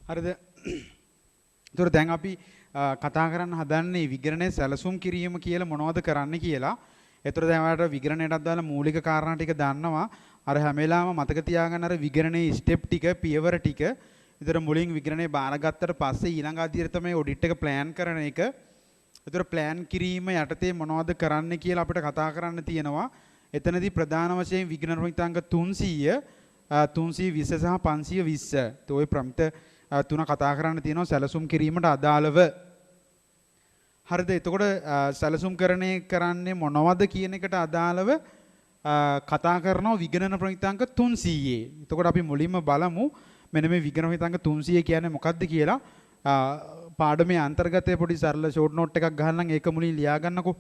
හරිද? ඒතර දැන් අපි කතා කරන්න හදන්නේ විග්‍රහණය සැලසුම් කිරීම කියලා මොනවද කරන්න කියලා. ඒතර දැන් ඔයාලට විග්‍රහණයටත් දාලා මූලික කාරණා ටික දන්නවා. අර හැම වෙලාවම මතක තියාගන්න අර විග්‍රහණයේ ස්ටෙප් ටික පියවර ටික. ඒතර මුලින් විග්‍රහණය බාරගත්තට පස්සේ ඊළඟ අදියර තමයි ඔඩිට් එක ප්ලෑන් කරන එක. ඒතර ප්ලෑන් කිරීම යටතේ මොනවද කරන්න කියලා අපිට කතා කරන්න තියෙනවා. එතනදී ප්‍රධාන වශයෙන් විග්‍රහණ ප්‍රමිතාංග 300 320 සහ 520. ඔය ප්‍රමිත තුන කතා කරන්න තියෙනවා සැලසුම් කිරීමට අදාළව. හරිද? එතකොට සැලසුම් කරන්නේ මොනවද කියන එකට අදාළව කතා කරනවා විගණන ප්‍රමිතාංග 300. එතකොට අපි මුලින්ම බලමු මෙන්න මේ විගණන ප්‍රමිතාංග 300 කියන්නේ මොකක්ද කියලා. පාඩමේ අන්තර්ගතයේ පොඩි සරල ෂෝට් නෝට් එකක් ගහන්න ඒක මුලින් ලියා ගන්නකෝ.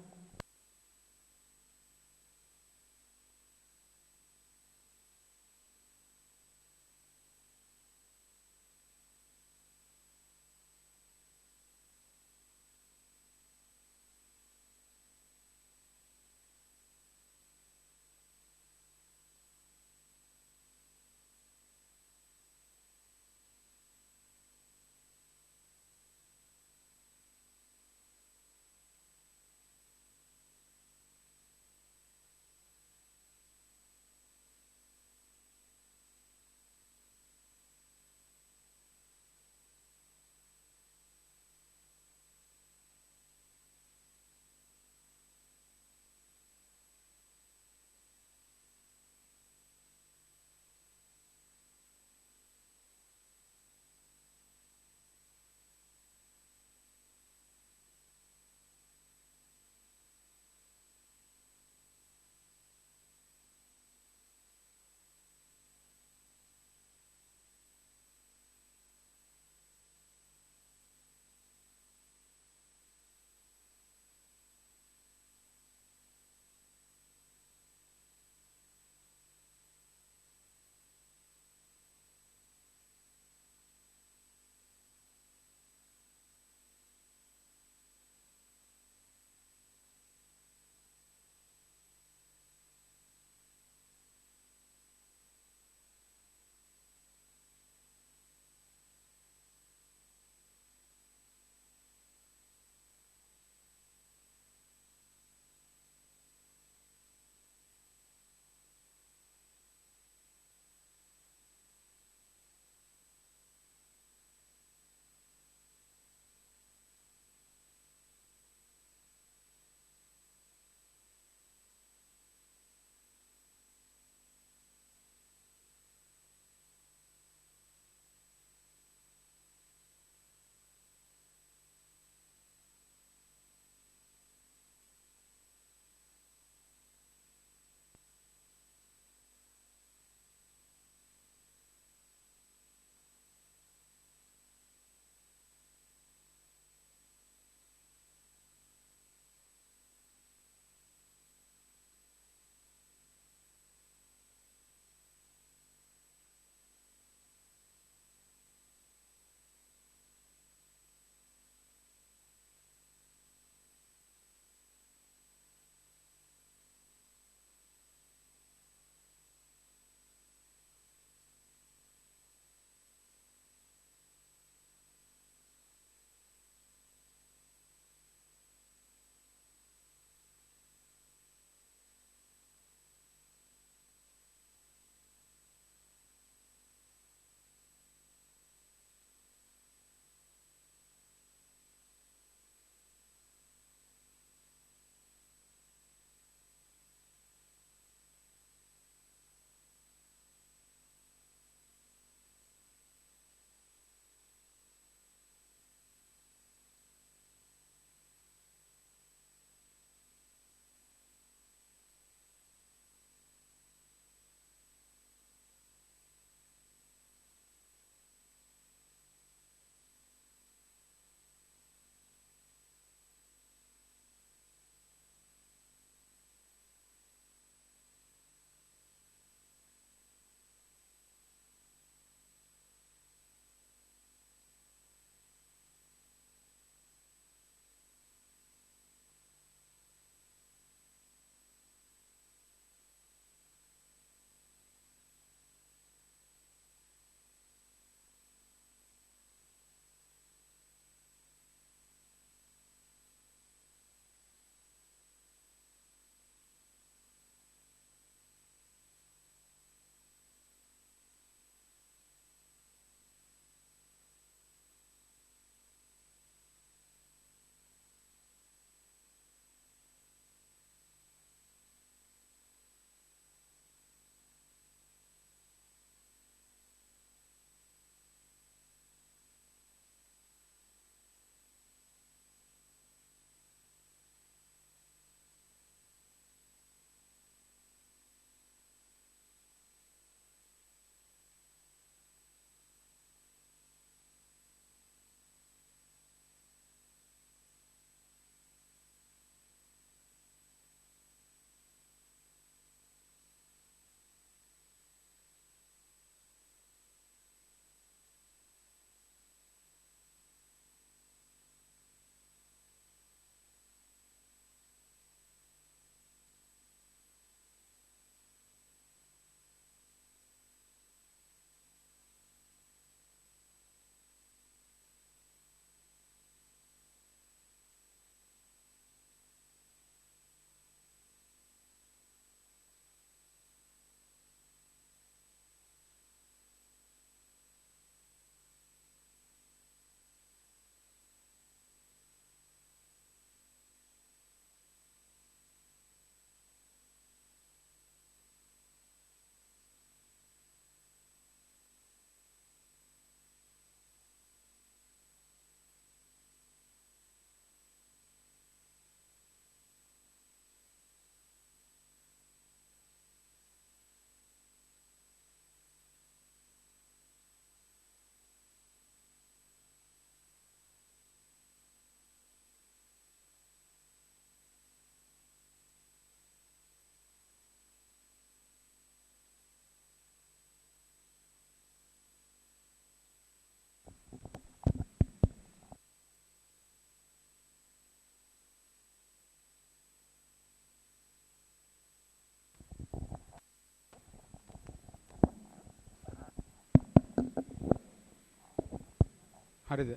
හරිද?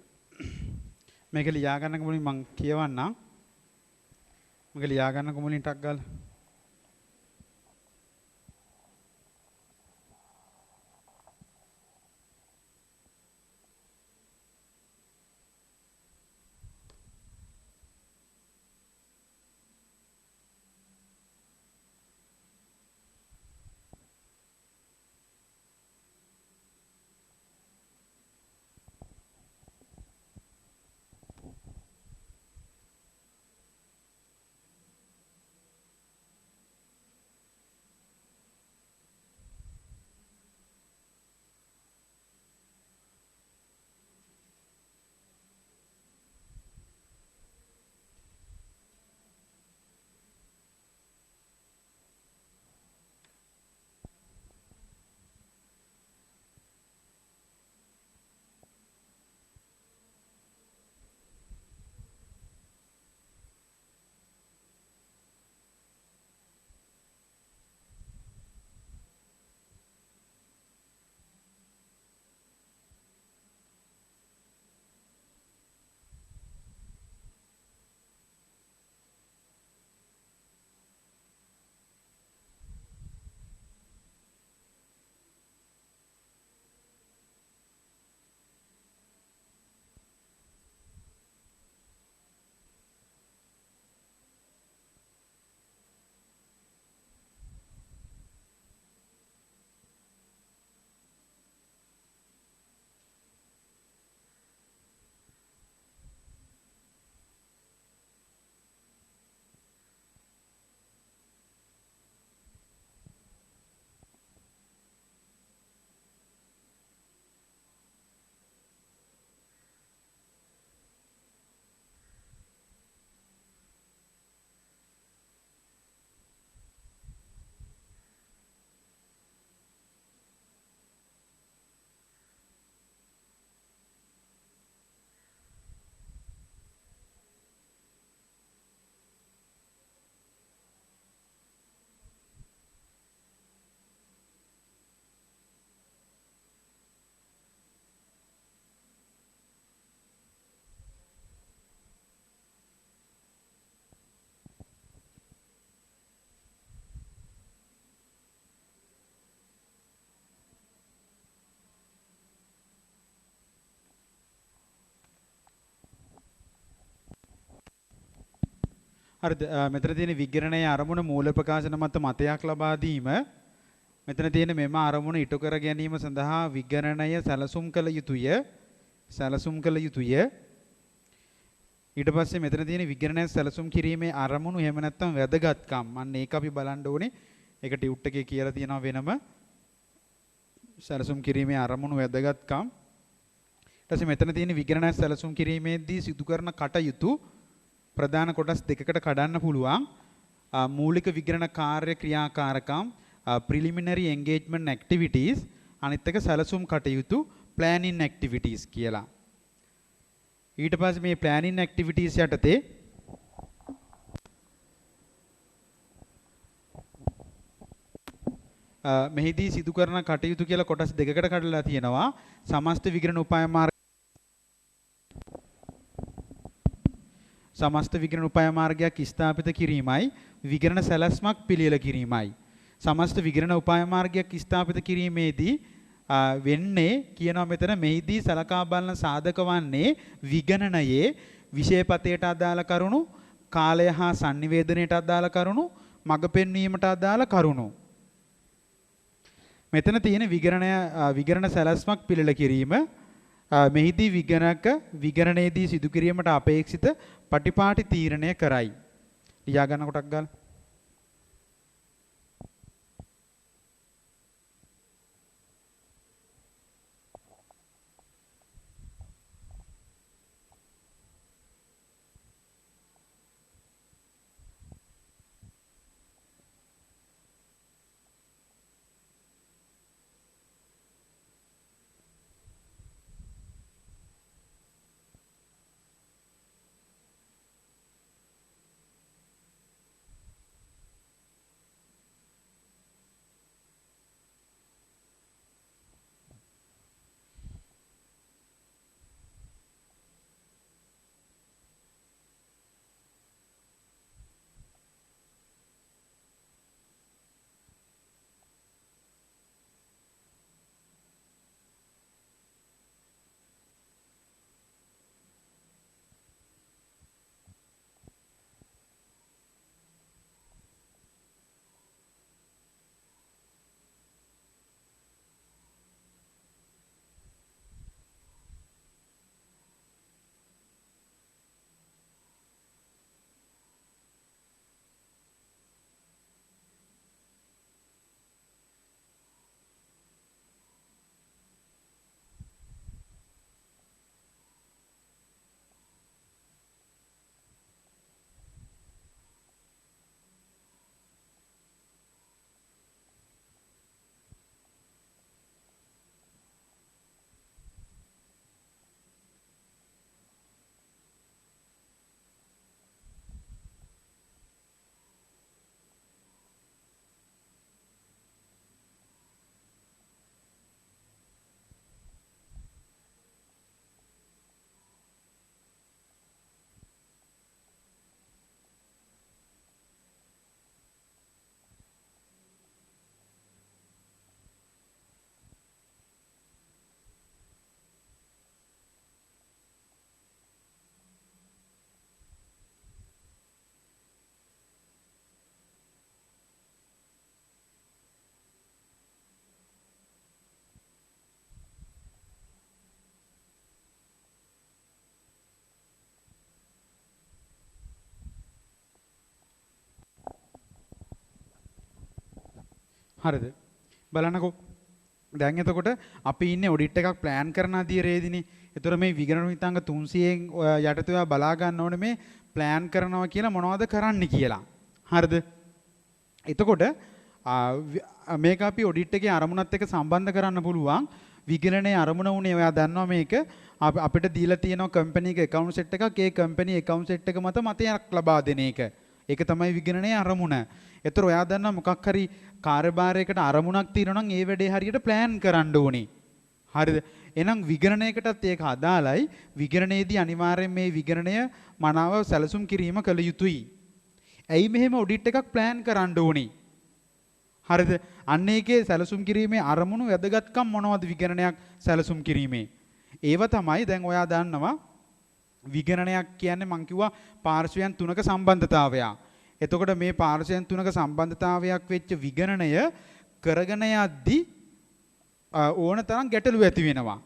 මේක ලියා ගන්නක මුලින් මම කියවන්නම්. මේක ලියා ගන්නක මුලින් ටක් ගාලා. හරිද? මෙතන තියෙන විග්‍රහණයේ අරමුණ මූල ප්‍රකාශන මත මතයක් ලබා දීම. මෙතන තියෙන මෙම අරමුණ ඉටු කර ගැනීම සඳහා විග්‍රහණය සැලසුම් කළ යුතුය. සැලසුම් කළ යුතුය. ඊට පස්සේ මෙතන තියෙන විග්‍රහණය සැලසුම් කිරීමේ අරමුණු එහෙම නැත්නම් වැදගත්කම්. අන්න ඒක අපි බලන්න ඕනේ. ඒක ටියුට් එකේ කියලා තියෙනවා වෙනම. සැලසුම් කිරීමේ අරමුණු වැදගත්කම්. ඊට පස්සේ මෙතන තියෙන විග්‍රහණය සැලසුම් කිරීමේදී සිදු කරන කටයුතු ප්‍රධාන කොටස් දෙකකට කඩන්න පුළුවන්. මූලික විග්‍රහණ කාර්ය ක්‍රියාකාරකම් preliminary engagement activities අනිත් එක සැලසුම් කටයුතු planning activities කියලා. ඊට පස්සේ මේ planning activities යටතේ මෙහිදී සිදු කරන කටයුතු කියලා කොටස් දෙකකට කඩලා තියෙනවා. සමස්ත විග්‍රහණ උපාය මාර්ග සමස්ත විග්‍රහණ උපාය මාර්ගයක් ස්ථාපිත කිරීමයි විග්‍රහණ සැලැස්මක් පිළියෙල කිරීමයි. සමස්ත විග්‍රහණ උපාය මාර්ගයක් ස්ථාපිත කිරීමේදී වෙන්නේ කියනවා මෙතන මෙහිදී සලකා බලන සාධක වන්නේ විගණනයේ විෂයපතයට අදාළ කරුණු, කාලය හා sannivedanයට අදාළ කරුණු, මඟ පෙන්වීමට අදාළ කරුණු. මෙතන තියෙන විගණන සැලැස්මක් පිළියෙල කිරීම මෙහිදී විගණනයේදී සිදු කිරීමට අපේක්ෂිත පටිපාටි තීරණය කරයි. ලියා ගන්න කොටක් ගාලා. හරිද? බලන්නකෝ. දැන් එතකොට අපි ඉන්නේ ඔඩිට් එකක් ප්ලෑන් කරන අධීරයේදීනේ. ඒතර මේ විගණන හිතාංග 300න් යටතේ ඔයා බලා ගන්න ඕනේ මේ ප්ලෑන් කරනවා කියලා මොනවද කරන්න කියලා. හරිද? එතකොට මේක අපි ඔඩිට් එකේ අරමුණත් එක්ක සම්බන්ධ කරන්න පුළුවන්. විගණනයේ අරමුණ උනේ ඔයා දන්නවා මේක අපිට දීලා තියෙනවා කම්පැනි එක account set එකක්. ඒ කම්පැනි account set එක මත මතයක් ලබා දෙන එක. ඒක තමයි විගණනයේ අරමුණ. ඒතර ඔයා දන්නා මොකක් හරි කාර්යභාරයකට අරමුණක් තියෙනවා නම් ඒ වැඩේ හරියට ප්ලෑන් කරන්න ඕනේ. හරිද? එහෙනම් විගණනයකටත් ඒක අදාළයි. විගණනයේදී අනිවාර්යෙන් මේ විගණනය මනාව සැලසුම් කිරීම කළ යුතුයි. ඇයි මෙහෙම ඔඩිට් එකක් ප්ලෑන් කරන්න ඕනේ? හරිද? අන්න ඒකේ සැලසුම් කිරීමේ අරමුණු වැදගත්කම් මොනවද විගණනයක් සැලසුම් කිරීමේ? ඒව තමයි දැන් ඔයා දන්නවා විගණනයක් කියන්නේ මං කිව්වා පාර්ශ්වයන් තුනක සම්බන්ධතාවය. එතකොට මේ පාර්ශ්වයන් තුනක සම්බන්ධතාවයක් වෙච්ච විගණනය කරගෙන යද්දී ඕන තරම් ගැටලු ඇති වෙනවා.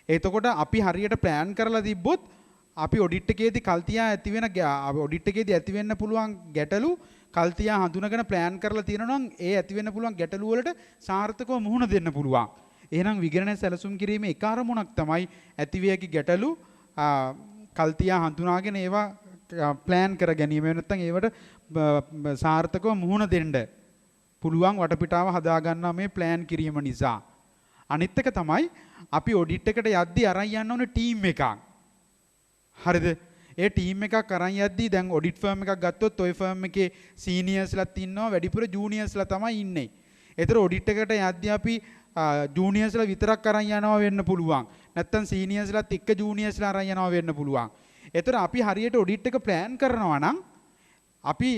එතකොට අපි හරියට ප්ලෑන් කරලා තිබ්බොත් අපි ඔඩිට් එකේදී කල්තියා ඇති වෙන ඔඩිට් එකේදී ඇති වෙන්න පුළුවන් ගැටලු කල්තියා හඳුනගෙන ප්ලෑන් කරලා තියෙනවා නම් ඒ ඇති වෙන්න පුළුවන් ගැටලු වලට සාර්ථකව මුහුණ දෙන්න පුළුවන්. එහෙනම් විගණන සැලසුම් කිරීමේ එක අරමුණක් තමයි ඇතිවියකි ගැටලු කල්තියා හඳුනාගෙන ඒවා ප්ලෑන් කර ගැනීම. නැත්නම් ඒවට සාර්ථකව මුහුණ දෙන්න පුළුවන් වටපිටාව හදා ගන්නවා මේ ප්ලෑන් කිරීම නිසා. අනිත් එක තමයි අපි ඔඩිට් එකට යද්දී අරන් යන්න ඕනේ ටීම් එකක්. හරිද? ඒ ටීම් එකක් අරන් යද්දී දැන් ඔඩිට් ෆර්ම් එකක් ගත්තොත් ওই ෆර්ම් එකේ සීනියර්ස්ලාත් ඉන්නවා වැඩිපුර ජූනියර්ස්ලා තමයි ඉන්නේ. ඒතර ඔඩිට් එකට යද්දී අපි ජූනියර්ස්ලා විතරක් අරන් යනවා වෙන්න පුළුවන්. නැත්තම් සීනියර්ස්ලාත් එක්ක ජූනියර්ස්ලා අරන් යනවා වෙන්න පුළුවන්. ඒතර අපි හරියට ඔඩිට් එක ප්ලෑන් කරනවා නම් අපි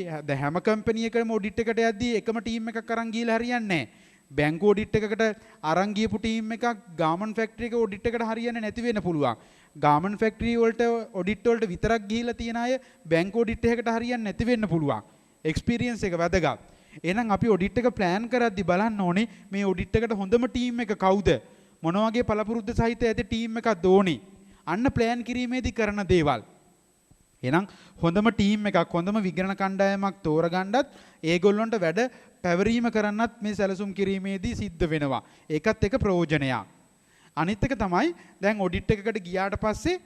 හැම කම්පැනි එකකම ඔඩිට් එකට යද්දී එකම ටීම් එකක් අරන් ගිහලා හරියන්නේ නැහැ. බැංකු ඔඩිට් එකකට අරන් ගියපු ටීම් එකක් ගාමන් ෆැක්ටරි එක ඔඩිට් එකට හරියන්නේ නැති වෙන්න පුළුවන්. ගාමන් ෆැක්ටරි වලට ඔඩිට් වලට විතරක් ගිහිලා තියෙන අය බැංකු ඔඩිට් එකකට හරියන්නේ නැති වෙන්න පුළුවන්. එක්ස්පීරියන්ස් එක වැදගත්. එහෙනම් අපි ඔඩිට් එක ප්ලෑන් කරද්දී බලන්න ඕනේ මේ ඔඩිට් එකට හොඳම ටීම් එක කවුද? මොන වගේ පළපුරුද්ද සහිත ඇති ටීම් එකක්ද ඕනේ? අන්න ප්ලෑන් කිරීමේදී කරන දේවල්. එහෙනම් හොඳම ටීම් එකක් හොඳම විගණන කණ්ඩායමක් තෝරගන්නත් ඒගොල්ලන්ට වැඩ පැවරීම කරන්නත් මේ සැලසුම් කිරීමේදී සිද්ධ වෙනවා. ඒකත් එක ප්‍රයෝජනයක්. අනිත් එක තමයි දැන් ඔඩිට් එකකට ගියාට පස්සේ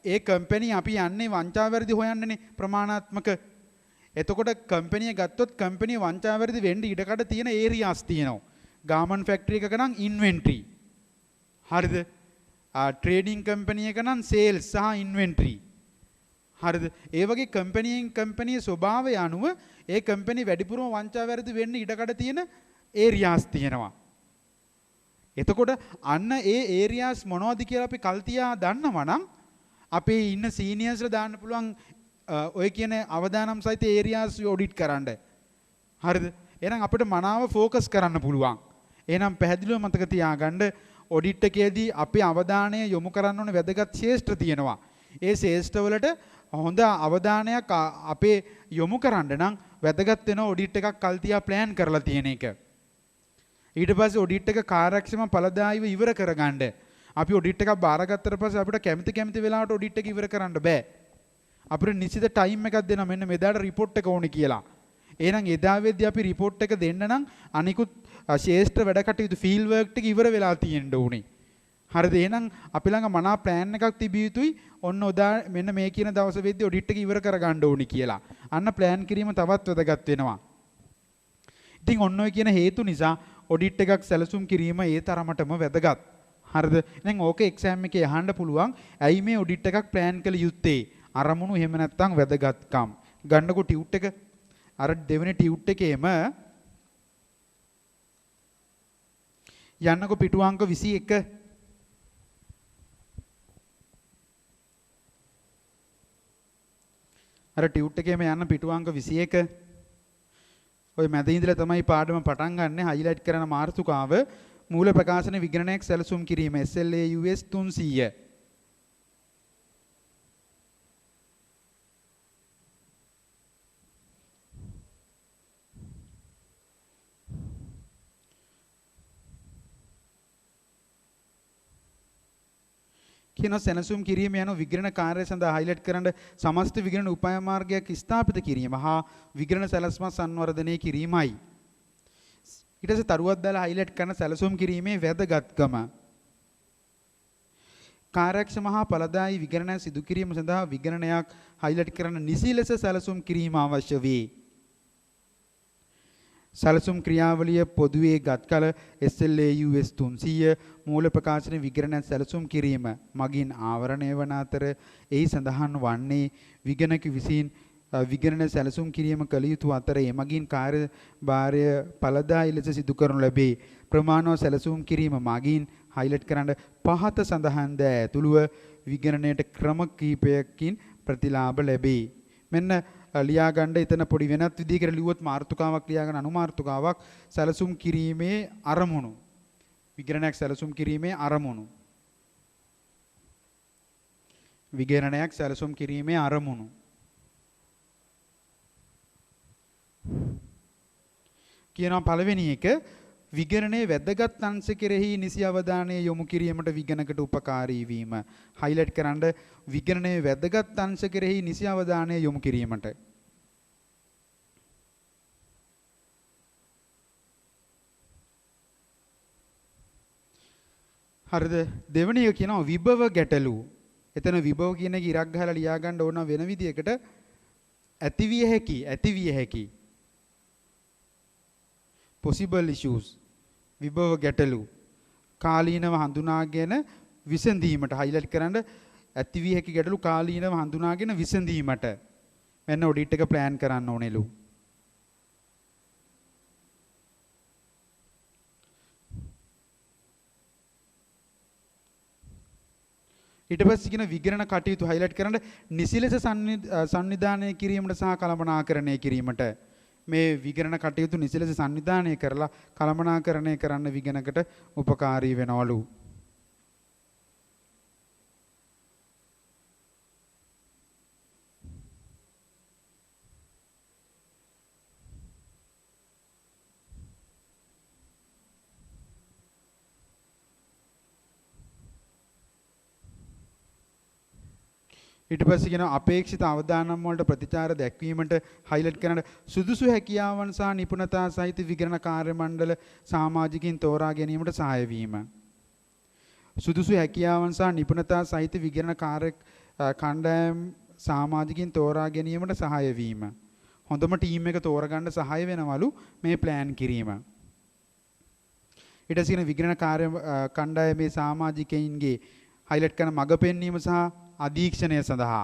ඒ කම්පැනි අපි යන්නේ වංචා වැරදි හොයන්නනේ ප්‍රමාණාත්මක. එතකොට කම්පැනිය ගත්තොත් කම්පැනි වංචා වැරදි වෙන්න ඉඩකඩ තියෙන ඒරියාස් තියෙනවා. ගාමන් ෆැක්ටරි එකක නම් ඉන්වෙන්ටරි. හරිද? ට්‍රේඩින් කම්පැනි එක නම් සේල්ස් සහ ඉන්වෙන්ටරි. හරිද? ඒ වගේ කම්පැනියේ ස්වභාවය අනුව ඒ කම්පැනි වැඩිපුරම වංචා වැරදි වෙන්න ඉඩකඩ තියෙන ඒරියාස් තියෙනවා. එතකොට අන්න ඒ ඒරියාස් මොනවද කියලා අපි කල්තියා දන්නවා නම් අපේ ඉන්න සීනියර්ස්ලා දාන්න පුළුවන් ඔය කියන අවදානම් සහිත ඒරියාස් ඔඩිට් කරන්න. හරිද? එහෙනම් අපිට මනාව ફોකස් කරන්න පුළුවන්. එහෙනම් පැහැදිලිව මතක තියාගන්න ඔඩිට් එකේදී අපි අවධානය යොමු කරන්න ඕන වැදගත් ශේෂ්ත්‍ර තියෙනවා. ඒ ශේෂ්ත්‍රවලට හොඳ අවධානයක් අපේ යොමු කරන්න නම් වැදගත් වෙන ඔඩිට් එකක් කල්තියා ප්ලෑන් කරලා තියෙන එක. ඊට පස්සේ ඔඩිට් එක කාර්යක්ෂම ඵලදායීව ඉවර කරගන්න. අපි ඔඩිට් එකක් බාරගත්තට පස්සේ අපිට කැමති වෙලාවට ඔඩිට් එක ඉවර කරන්න බෑ. අපිට නිශ්චිත ටයිම් එකක් දෙනවා මෙන්න මෙදාට රිපෝට් එක ඕනේ කියලා. එහෙනම් එදා වෙද්දී අපි රිපෝට් එක දෙන්න නම් අනිකුත් ශේෂ්ත්‍ර වැඩ කටයුතු ෆීල්ඩ් වර්ක් ටික ඉවර වෙලා තියෙන්න ඕනේ. හරිද? එහෙනම් අපි ළඟ මනා ප්ලෑන් එකක් තිබිය යුතුයි. ඔන්න මෙන්න මේ කියන දවස වෙද්දී ඔඩිට් එක ඉවර කරගන්න ඕනේ කියලා. අන්න ප්ලෑන් කිරීම තවත් වැදගත් වෙනවා. ඉතින් ඔන්න ඔය කියන හේතු නිසා ඔඩිට් එකක් සැලසුම් කිරීම ඒ තරමටම වැදගත්. හරිද? දැන් ඕක එක්සෑම් එකේ අහන්න පුළුවන්. ඇයි මේ ඔඩිට් එකක් ප්ලෑන් කළ යුත්තේ? අරමුණු එහෙම නැත්නම් වැදගත්කම්. ගන්නකො ටියුට් එක. අර දෙවෙනි ටියුට් එකේම යන්නකො පිටු අංක 21. අර ටියුට් එකේම යන්න පිටු අංක 21. ඔය මැද ඉඳලා තමයි පාඩම පටන් ගන්න. හයිලයිට් කරන මාතෘකාව මූල ප්‍රකාශන විගණනයක් සැලසුම් කිරීම SLA US 300. කියන සැලසුම් කිරීම යන විගණන කාර්ය සඳහා හයිලයිට් කරන සමස්ත විගණන උපාය මාර්ගයක් ස්ථාපිත කිරීම හා විගණන සැලැස්ම සංවර්ධනය කිරීමයි. ඊට පස්සේ තරුවක් දාලා highlight කරන සැලසුම් කිරීමේ වැදගත්කම. කාර්යක්ෂම හා ඵලදායී විගණනය සිදු කිරීම සඳහා විගණනයක් highlight කරන නිසි ලෙස සැලසුම් කිරීම අවශ්‍ය වේ. සැලසුම් ක්‍රියාවලිය පොදුවේ ගත් කල SLAUS 300 මූල ප්‍රකාශන විගණන සැලසුම් කිරීම මගින් ආවරණය වන අතර එහි සඳහන් වන්නේ විගණක විසින් විගණන සැලසුම් කිරීම කළ යුතු අතර එමගින් කාර්යභාරය ඵලදායී ලෙස සිදු කරනු ලැබේ. ප්‍රමාණව සැලසුම් කිරීම මගින් highlight කරන්න පහත සඳහන් ද ඇතුළුව විගණනයට ක්‍රම කිහිපයකින් ප්‍රතිලාභ ලැබේ. මෙන්න ලියා ගන්න එතන පොඩි වෙනත් විදිහකට ලියුවොත් මාතෘකාවක් ලියා ගන්න අනුමාතෘකාවක් සැලසුම් කිරීමේ අරමුණු විගණනයක් සැලසුම් කිරීමේ අරමුණු විගණනයක් සැලසුම් කිරීමේ අරමුණු කියනවා පළවෙනි එක විගණනයේ වැදගත් අංශ කෙරෙහි නිසි අවධානය යොමු කිරීමට විගණකට උපකාරී වීම. highlight කරන්න විගණනයේ වැදගත් අංශ කෙරෙහි නිසි අවධානය යොමු කිරීමට. හරිද? දෙවෙනි එක කියනවා විභව ගැටලු. එතන විභව කියන එක ඉරක් ගහලා ලියා ගන්න ඕන වෙන විදියකට ඇතිවිය හැකි possible issues විභව ගැටලු කාලීනව හඳුනාගෙන විසඳීමට highlight කරන්න ඇතිවිය හැකි ගැටලු කාලීනව හඳුනාගෙන විසඳීමට මෙන්න ඔඩිට් එක plan කරන්න ඕනෙලු. ඊට පස්සේ කියන විගණන කටයුතු highlight කරන්න නිසි ලෙස සංවිධානය කිරීමට සහ කළමනාකරණය කිරීමට මේ විගණන කටයුතු නිසි ලෙස සංවිධානය කරලා කළමනාකරණය කරන්න විගණකට උපකාරී වෙනවලු. ඊට පස්සේ කියන අපේක්ෂිත අවදානම් වලට ප්‍රතිචාර දැක්වීමට highlight කරන සුදුසු හැකියාවන් සහ නිපුණතා සහිත විගණන කාර්ය මණ්ඩල සමාජිකින් තෝරා ගැනීමට සහාය වීම. සුදුසු හැකියාවන් සහ නිපුණතා සහිත විගණන කාර්ය කණ්ඩායම් සමාජිකින් තෝරා ගැනීමට සහාය වීම. හොඳම ටීම් එක තෝරගන්න සහාය වෙනවලු මේ plan කිරීම. ඊට පස්සේ විගණන කාර්ය කණ්ඩායමේ සමාජිකයින්ගේ highlight කරන මඟ පෙන්වීම සහ අධීක්ෂණය සඳහා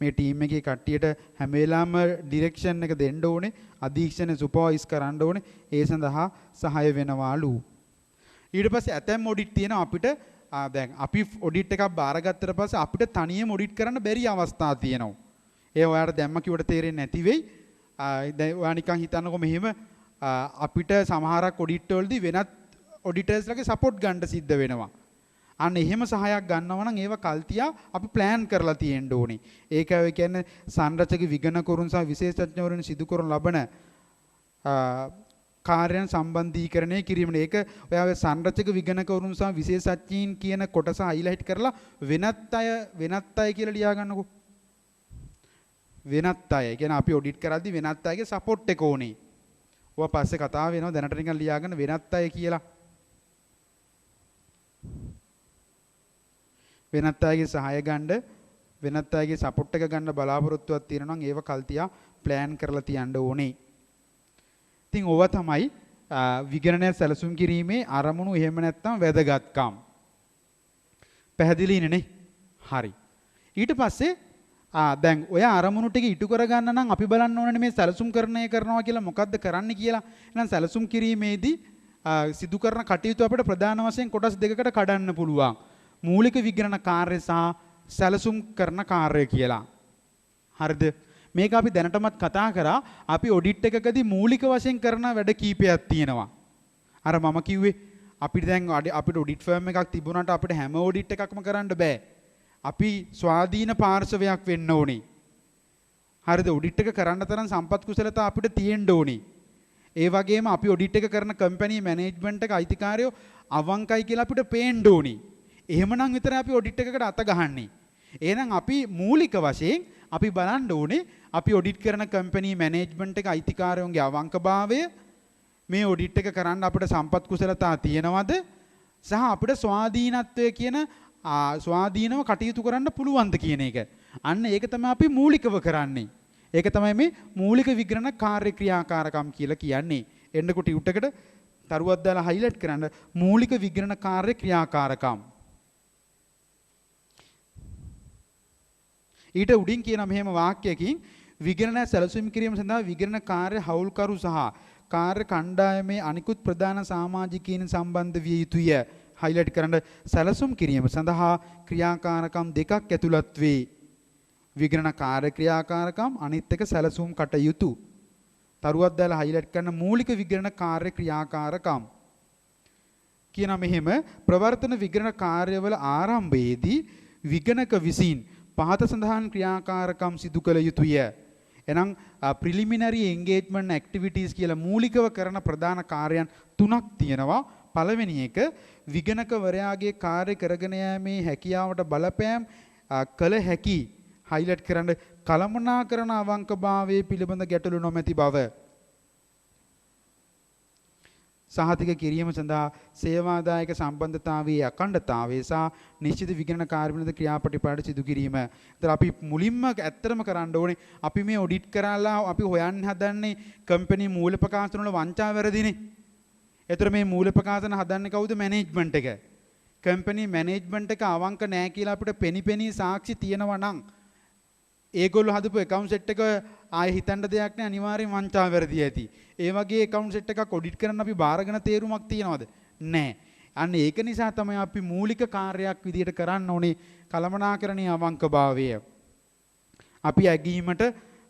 මේ ටීම් එකේ කට්ටියට හැම වෙලාවෙම ඩිරෙක්ෂන් එක දෙන්න ඕනේ, අධීක්ෂණය සුපර්වයිස් කරන්න ඕනේ. ඒ සඳහා සහාය වෙනවලු. ඊට පස්සේ ඇතැම් ඔඩිට් තියෙනවා අපිට දැන් අපි ඔඩිට් එකක් බාරගත්තට පස්සේ අපිට තනියම ඔඩිට් කරන්න බැරි අවස්ථා තියෙනවා. ඒ ඔයාලට දැම්ම කිව්වට තේරෙන්නේ නැති වෙයි. දැන් ඔයා නිකන් හිතන්නකො මෙහෙම අපිට සමහරක් ඔඩිට් වලදී වෙනත් ඔඩිටර්ස්ලාගේ සපෝට් ගන්න සිද්ධ වෙනවා. අන්න එහෙම සහායක් ගන්නවා නම් ඒව කල්තියා අපි plan කරලා තියෙන්න ඕනේ. ඒක කියන්නේ සංරචක විගණකවරුන් සහ විශේෂඥවරුන් සිදු කරන ලබන කාර්යයන් සම්බන්ධීකරණය කිරීමනේ. ඒක ඔයාගේ සංරචක විගණකවරුන් සහ විශේෂඥයින් කියන කොටස highlight කරලා වෙනත් අය කියලා ලියා ගන්නකො. වෙනත් අය කියන්නේ අපි ඔඩිට් කරද්දි වෙනත් අයගේ සපෝට් එක ඕනේ. ඔවා පස්සේ කතා වෙනවා දැනට නිකන් ලියා ගන්න වෙනත් අය කියලා. වෙනත් අයගේ සහාය ගන්න වෙනත් අයගේ සපෝට් එක ගන්න බලාපොරොත්තුවක් තියෙනවා නම් ඒව කල්තියා plan කරලා තියන්න ඕනේ. ඉතින් ඕවා තමයි විගණනය සැලසුම් කිරීමේ අරමුණු එහෙම නැත්නම් වැදගත්කම්. පැහැදිලිනේ නේ? හරි. ඊට පස්සේ දැන් ඔය අරමුණු ටික ඉටු කරගන්න නම් අපි බලන්න ඕනේ මේ සැලසුම් කරනවා කියලා මොකද්ද කරන්න කියලා. එහෙනම් සැලසුම් කිරීමේදී සිදු කරන කටයුතු අපිට ප්‍රධාන වශයෙන් කොටස් දෙකකට කඩන්න පුළුවන්. මූලික විගණන කාර්ය සහ සැලසුම් කරන කාර්ය කියලා. හරිද? මේක අපි දැනටමත් කතා කරා. අපි ඔඩිට් එකකදී මූලික වශයෙන් කරන වැඩ කීපයක් තියෙනවා. අර මම කිව්වේ අපිට දැන් අපිට ඔඩිට් ෆර්ම් එකක් තිබුණාට අපිට හැම ඔඩිට් එකක්ම කරන්න බෑ. අපි ස්වාධීන පාර්ශවයක් වෙන්න ඕනේ. හරිද? ඔඩිට් එක කරන්න තරම් සම්පත් කුසලතා අපිට තියෙන්න ඕනේ. ඒ වගේම අපි ඔඩිට් එක කරන කම්පැනි මැනේජ්මන්ට් එක අයිතිකාරයෝ අවංකයි කියලා අපිට පේන්න ඕනේ. එහෙමනම් විතරයි අපි ඔඩිට් එකකට අත ගහන්නේ. එහෙනම් අපි මූලික වශයෙන් අපි බලන්න ඕනේ අපි ඔඩිට් කරන කම්පැනි මැනේජ්මන්ට් එක අයිතිකාරයන්ගේ අවංකභාවය මේ ඔඩිට් එක කරන්න අපිට සම්පත් කුසලතා තියෙනවද? සහ අපිට ස්වාධීනත්වය කියන ස්වාධීනව කටයුතු කරන්න පුළුවන්ද කියන එක. අන්න ඒක තමයි අපි මූලිකව කරන්නේ. ඒක තමයි මේ මූලික විග්‍රහණ කාර්ය ක්‍රියාකාරකම් කියලා කියන්නේ. එන්නකො ටියුට් එකට තරුවක් දාලා හයිලයිට් කරන්න මූලික විග්‍රහණ කාර්ය ක්‍රියාකාරකම්. ඊට උඩින් කියන මෙහෙම වාක්‍යයකින් විග්‍රහණ සැලසුම් කිරීම සඳහා විග්‍රහණ කාර්ය හවුල්කරු සහ කාර්ය කණ්ඩායමේ අනිකුත් ප්‍රධාන සමාජිකයින් සම්බන්ධ විය යුතුය. හයිලයිට් කරන්න සැලසුම් කිරීම සඳහා ක්‍රියාකාරකම් දෙකක් ඇතුළත් වේ. විග්‍රහණ කාර්ය ක්‍රියාකාරකම් අනිත් එක සැලසුම් කටයුතු. තරුවක් දාලා හයිලයිට් කරන මූලික විග්‍රහණ කාර්ය ක්‍රියාකාරකම් කියන මෙහෙම ප්‍රවර්තන විග්‍රහණ කාර්යවල ආරම්භයේදී විගණක විසින් පහත සඳහන් ක්‍රියාකාරකම් සිදු කළ යුතුය. එනම් ප්‍රිලිමිනරි එන්ගේජ්මන්ට් ඇක්ටිවිටීස් කියලා මූලිකව කරන ප්‍රධාන කාර්යයන් තුනක් තියෙනවා. පළවෙනි එක විගණකවරයාගේ කාර්ය කරගෙන යාමේ හැකියාවට බලපෑම් කළ හැකි හයිලයිට් කරන්න කළමනාකරන අවංකභාවයේ පිළිබඳ ගැටලු නොමැති බව. සහතික කිරීම සඳහා සේවාදායක සම්බන්ධතාවයේ අඛණ්ඩතාවය සහ නිශ්චිත විගණන කාර්යවලද ක්‍රියාපටිපාට සිදු කිරීම. ඒතර අපි මුලින්ම ඇත්තටම කරන්න ඕනේ අපි මේ ඔඩිට් කරලා අපි හොයන්න හදන්නේ කම්පැනි මූල ප්‍රකාශන වල වංචා වැරදිනේ. ඒතර මේ මූල ප්‍රකාශන හදන්නේ කවුද? මැනේජ්මන්ට් එක. කම්පැනි මැනේජ්මන්ට් එක අවංක නැහැ කියලා අපිට පෙනි සාක්ෂි තියෙනවා නම් ඒගොල්ලෝ හදපු account set එක ආයෙ හිතන්න දෙයක් නෑ, අනිවාර්යෙන් වංචා වැරදි ඇති. ඒ වගේ account set එකක් ඔඩිට් කරන්න අපි බාරගෙන තේරුමක් තියනවද? නෑ. අන්න ඒක නිසා තමයි අපි මූලික කාර්යයක් විදියට කරන්න ඕනේ කළමනාකරණයේ අවංකභාවය. අපි ඇගීමට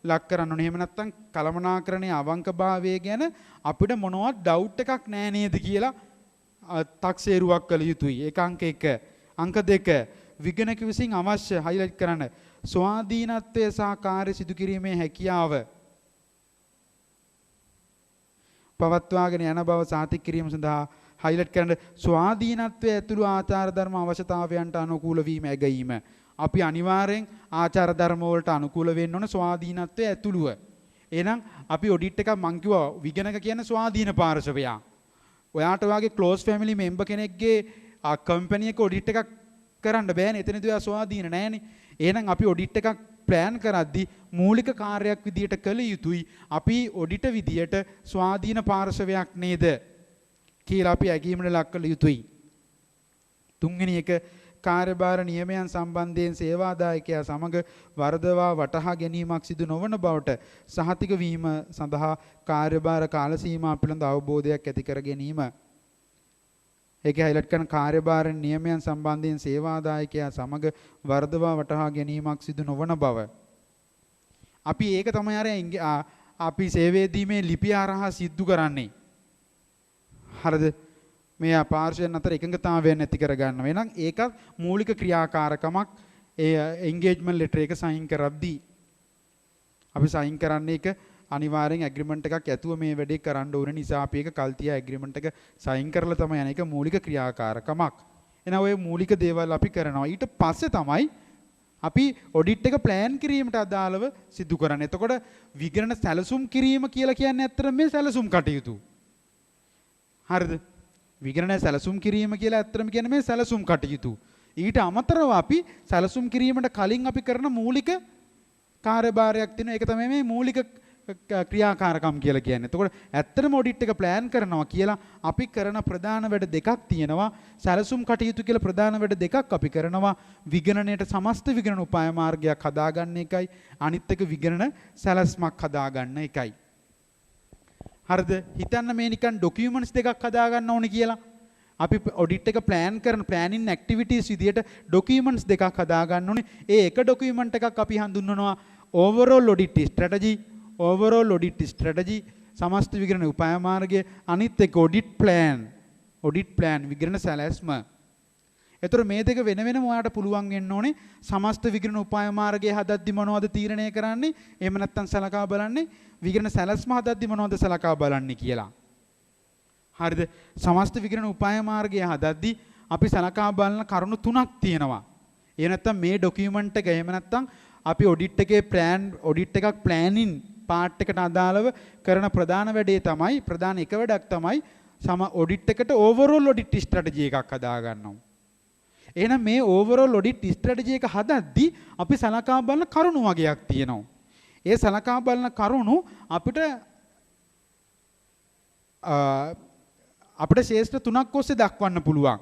ලක් කරන්න ඕනේ. එහෙම නැත්නම් කළමනාකරණයේ අවංකභාවය ගැන අපිට මොනවත් ඩවුට් එකක් නෑ නේද කියලා තක්සේරුවක් කළ යුතුයි. ඒක අංක 1. අංක 2 විගණක විසින් අවශ්‍ය හයිලයිට් කරන්න ස්වාධීනත්වය සහ කාර්ය සිදු කිරීමේ හැකියාව පවත්වාගෙන යන බව සාතික කිරීම සඳහා හයිලයිට් කරන ස්වාධීනත්වය ඇතුළු ආචාර ධර්ම අවශ්‍යතාවයන්ට අනුකූල වීම ඇගීම. අපි අනිවාර්යෙන් ආචාර ධර්ම වලට අනුකූල වෙන්න ඕන ස්වාධීනත්වය ඇතුළුව. එහෙනම් අපි ඔඩිට් එකක් මං කිව්වා විගණක කියන ස්වාධීන පාර්ශවයක්. ඔයාට වාගේ ක්ලෝස් ෆැමිලි මෙම්බර් කෙනෙක්ගේ කම්පැනි එක ඔඩිට් එකක් කරන්න බෑනේ. එතනදී ඔයා ස්වාධීන නෑනේ. එහෙනම් අපි ඔඩිට් එකක් ප්ලෑන් කරද්දී මූලික කාර්යයක් විදියට කළ යුතුයි. අපි ඔඩිට විදියට ස්වාධීන පාර්ශවයක් නේද කියලා අපි ඇගීමට ලක් කළ යුතුයි. තුන්වෙනි එක කාර්යභාර නියමයන් සම්බන්ධයෙන් සේවාදායකයා සමග වරදවා වටහා ගැනීමක් සිදු නොවන බවට සහතික වීම සඳහා කාර්යභාර කාල සීමා පිළිබඳ අවබෝධයක් ඇති කර ගැනීම. ඒකේ හයිලයිට් කරන කාර්යභාර නියමයන් සම්බන්ධයෙන් සේවාදායකයා සමග වරදවා වටහා ගැනීමක් සිදු නොවන බව. අපි ඒක තමයි අපි සේවයේදී ලිපිය හරහා සිද්ධ කරන්නේ. හරිද? මේ පාර්ශ්වයන් අතර එකඟතාවය නැති කර ගන්නවා. එහෙනම් ඒකත් මූලික ක්‍රියාකාරකමක්. ඒ එන්ගේජ්මන්ට් ලෙටර් එක සයින් කරද්දී අපි සයින් කරන්නේ ඒක අනිවාර්යෙන් ඇග්‍රීමන්ට් එකක් ඇතුව මේ වැඩේ කරන්න ඕන නිසා අපි ඒක කල් තියා ඇග්‍රීමන්ට් එක සයින් කරලා තමයි යන්නේ. ඒක මූලික ක්‍රියාකාරකමක්. එහෙනම් ওই මූලික දේවල් අපි කරනවා. ඊට පස්සේ තමයි අපි ඔඩිට් එක ප්ලෑන් කිරීමට අදාළව සිදු කරන්නේ. එතකොට විගණන සැලසුම් කිරීම කියලා කියන්නේ ඇත්තටම මේ සැලසුම් කටයුතු. හරිද? විගණන සැලසුම් කිරීම කියලා ඇත්තටම කියන්නේ මේ සැලසුම් කටයුතු. ඊට අමතරව අපි සැලසුම් කිරීමට කලින් අපි කරන මූලික කාර්යභාරයක් තියෙනවා. ඒක තමයි මේ මූලික ක්‍රියාකාරකම් කියලා කියන්නේ. එතකොට ඇත්තටම ඔඩිට් එක ප්ලෑන් කරනවා කියලා අපි කරන ප්‍රධාන වැඩ දෙකක් තියෙනවා. සැලසුම් කටයුතු කියලා ප්‍රධාන වැඩ දෙකක් අපි කරනවා. විගණනයට සමස්ත විගණන උපාය මාර්ගයක් හදාගන්න එකයි. අනිත් එක විගණන සැලැස්මක් හදාගන්න එකයි. හරිද? හිතන්න මේ නිකන් ඩොකියුමන්ට්ස් දෙකක් හදාගන්න ඕනේ කියලා. අපි ඔඩිට් එක ප්ලෑන් කරන ප්ලෑනින් ඇක්ටිවිටීස් විදියට ඩොකියුමන්ට්ස් දෙකක් හදාගන්න ඕනේ. ඒ එක ඩොකියුමන්ට් එකක් අපි හඳුන්වනවා overall audit strategy. Overall audit strategy සමස්ත විගණන උපාය මාර්ගය. අනිත් එක ඔඩිට් ප්ලෑන් විගණන සැලැස්ම. ඒතර මේ දෙක වෙන වෙනම ඔයාලට පුළුවන් වෙන්න ඕනේ. සමස්ත විගණන උපාය මාර්ගය හදද්දි මොනවද තීරණය කරන්නේ? එහෙම නැත්නම් සලකා බලන්නේ විගණන සැලැස්ම හදද්දි මොනවද සලකා බලන්නේ කියලා. හරිද? සමස්ත විගණන උපාය මාර්ගය හදද්දි අපි සලකා බලන කරුණු තුනක් තියෙනවා. එහෙම නැත්නම් මේ ඩොකියුමන්ට් එක එහෙම නැත්නම් අපි ඔඩිට් එකේ ඔඩිට් එකක් ප්ලෑනින් පාර්ට් එකට අදාළව කරන ප්‍රධාන වැඩේ තමයි ප්‍රධාන එක වැඩක් තමයි ඔඩිට් එකට ඕවරෝල් ඔඩිට් ස්ට්‍රැටජි එකක් හදා ගන්නවා. එහෙනම් මේ ඕවරෝල් ඔඩිට් ස්ට්‍රැටජි එක හදද්දී අපි සලකා බලන කරුණු වගේක් තියෙනවා. ඒ සලකා බලන කරුණු අපිට ශේෂ්ඨ 3ක් ඔස්සේ දක්වන්න පුළුවන්.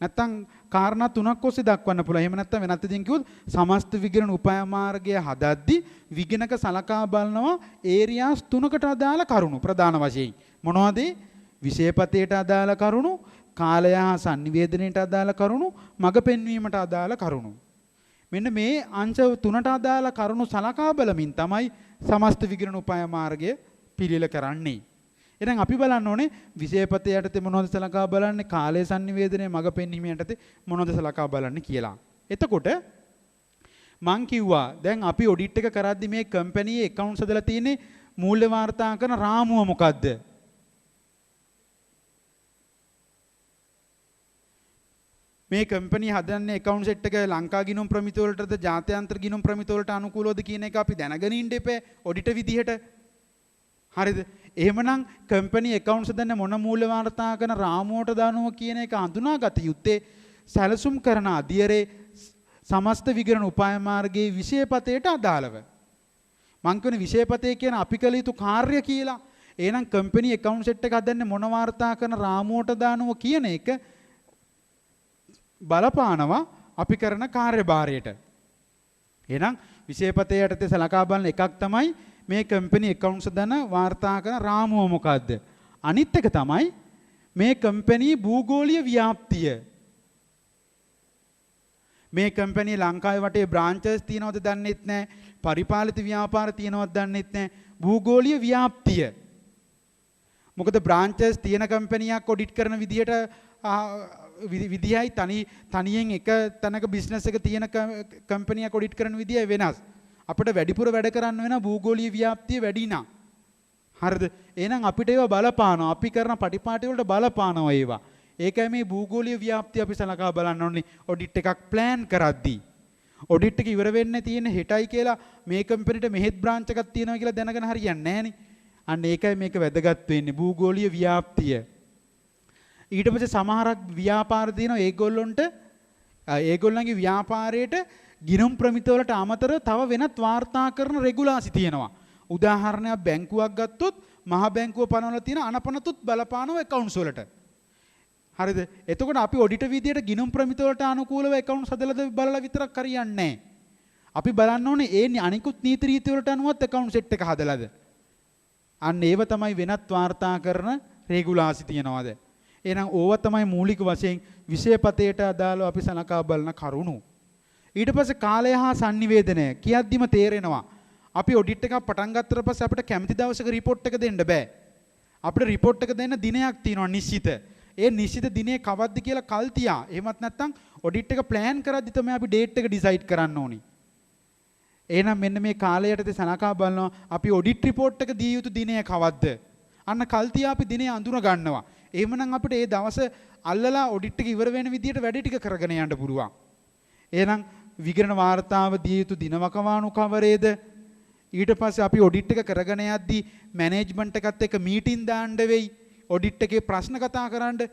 නැත්තම් කාරණා 3ක් ඔස්සේ දක්වන්න පුළුවන්. එහෙම නැත්තම් වෙනත් ඉදින් කිව්වොත් සමස්ත විගණන උපාය මාර්ගය හදද්දී විගණක සලකා බලනවා ඒරියාස් 3කට අදාළ කරුණු ප්‍රධාන වශයෙන්. මොනවද? විෂයපතයට අදාළ කරුණු, කාලය හා sannivedanයට අදාළ කරුණු, මඟ පෙන්වීමට අදාළ කරුණු. මෙන්න මේ අංශ 3ට අදාළ කරුණු සලකා බලමින් තමයි සමස්ත විගණන උපාය මාර්ගය පිළිල කරන්නේ. එහෙනම් අපි බලන්න ඕනේ විෂයපතය යටතේ මොනවද සලකා බලන්නේ, කාලය sannivedanaya මඟ පෙන්වීම යටතේ මොනවද සලකා බලන්නේ කියලා. එතකොට මං කිව්වා දැන් අපි ඔඩිට් එක කරද්දි මේ කම්පැනියේ accounts හදලා තියෙන්නේ මූල්‍ය වාර්තාකරන රාමුව මොකද්ද? මේ කම්පැනි හදන්නේ accounts set එක ලංකා ගිණුම් ප්‍රමිති වලටද ජාත්‍යන්තර ගිණුම් ප්‍රමිති වලට අනුකූලවද කියන එක අපි දැනගෙන ඉන්න එපා ඔඩිට් විදිහට. හරිද? එහෙමනම් කම්පැනි accounts හදන්න මොන මූල්‍ය වාර්තාකරන රාමුවට දානවා කියන එක හඳුනාගත යුත්තේ සැලසුම් කරන අධියරේ සමස්ත විගණන උපාය මාර්ගයේ විෂයපතයට අදාළව. මං කියන විෂයපතේ කියන අපි කළ යුතු කාර්ය කියලා. එහෙනම් කම්පැනි accounts set එක හදන්නේ මොන වාර්තාකරන රාමුවට දානවා කියන එක බලපානවා අපි කරන කාර්යභාරයට. එහෙනම් විෂයපතේ යටතේ සලකා බලන එකක් තමයි මේ කම්පැනි accounts දන වාර්තා කරන රාමුව මොකද්ද? අනිත් එක තමයි මේ කම්පැනි භූගෝලීය ව්‍යාප්තිය. මේ කම්පැනි ලංකාවේ වටේ බ්‍රාන්චස් තියනවද දන්නෙත් නැහැ. පරිපාලිත ව්‍යාපාර තියනවද දන්නෙත් නැහැ. භූගෝලීය ව්‍යාප්තිය. මොකද බ්‍රාන්චස් තියෙන කම්පැනියක් ඔඩිට් කරන විදියට විදියයි තනියෙන් එක තැනක බිස්නස් එක තියෙන කම්පැනියක් ඔඩිට් කරන විදියයි වෙනස්. අපිට වැඩිපුර වැඩ කරන්න වෙන භූගෝලීය ව්‍යාප්තිය වැඩි නා. හරිද? එහෙනම් අපිට ඒවා බලපානවා. අපි කරන පටිපාටි වලට බලපානවා ඒවා. ඒකයි මේ භූගෝලීය ව්‍යාප්තිය අපි සලකා බලන්න ඕනේ ඔඩිට් එකක් ප්ලෑන් කරද්දී. ඔඩිට් එක ඉවර වෙන්න තියෙන හෙටයි කියලා මේ කම්පැනිට මෙහෙත් බ්‍රාන්ච් එකක් තියෙනවා කියලා දැනගෙන හරියන්නේ නැහනේ. අන්න ඒකයි මේක වැදගත් වෙන්නේ භූගෝලීය ව්‍යාප්තිය. ඊට පස්සේ සමහරක් ව්‍යාපාර තියෙනවා ඒගොල්ලන්ගේ ව්‍යාපාරයට ගිණුම් ප්‍රමිති වලට අමතරව තව වෙනත් වාර්තා කරන රෙගුලාසි තියෙනවා. උදාහරණයක් බැංකුවක් ගත්තොත් මහ බැංකුව පනවලා තියෙන අනපනතුත් බලපානවා accounts වලට. හරිද? එතකොට අපි ඔඩිට් විදියට ගිණුම් ප්‍රමිති වලට අනුකූලව accounts හදලාද බලලා විතරක් හරියන්නේ නැහැ. අපි බලන්න ඕනේ ඒ අනිකුත් නීති රීති වලට අනුවත් accounts set එක හදලාද. අන්න ඒව තමයි වෙනත් වාර්තා කරන රෙගුලාසි තියනවාද. එහෙනම් ඕව තමයි මූලික වශයෙන් විෂයපතයට අදාළව අපි සලකා බලන කරුණු. ඊට පස්සේ කාලය හා sannivedanaya කියද්දිම තේරෙනවා අපි ඔඩිට් එකක් පටන් ගත්තට පස්සේ අපිට කැමති දවසක report එක දෙන්න බෑ. අපිට report එක දෙන්න දිනයක් තියෙනවා නිශ්චිත. ඒ නිශ්චිත දිනේ කවද්ද කියලා කල් තියා. එහෙමත් නැත්නම් ඔඩිට් එක ප්ලෑන් කරද්දි තමයි අපි date එක decide කරන්න ඕනේ. එහෙනම් මෙන්න මේ කාලයටදී සලකා බලනවා අපි ඔඩිට් report එක දිය යුතු දිනය කවද්ද? අන්න කල් තියා අපි දිනේ අඳුන ගන්නවා. එහෙමනම් අපිට ඒ දවස අල්ලලා ඔඩිට් එක ඉවර වෙන විදියට වැඩ ටික කරගෙන යන්න පුළුවන්. එහෙනම් විගණන වාර්තාව දිය යුතු දිනවකවානු කවරේද? ඊට පස්සේ අපි ඔඩිට් එක කරගෙන යද්දී මැනේජ්මන්ට් එකත් එක්ක මීටින් දාන්න වෙයි. ඔඩිට් එකේ ප්‍රශ්න කතා කරන්න.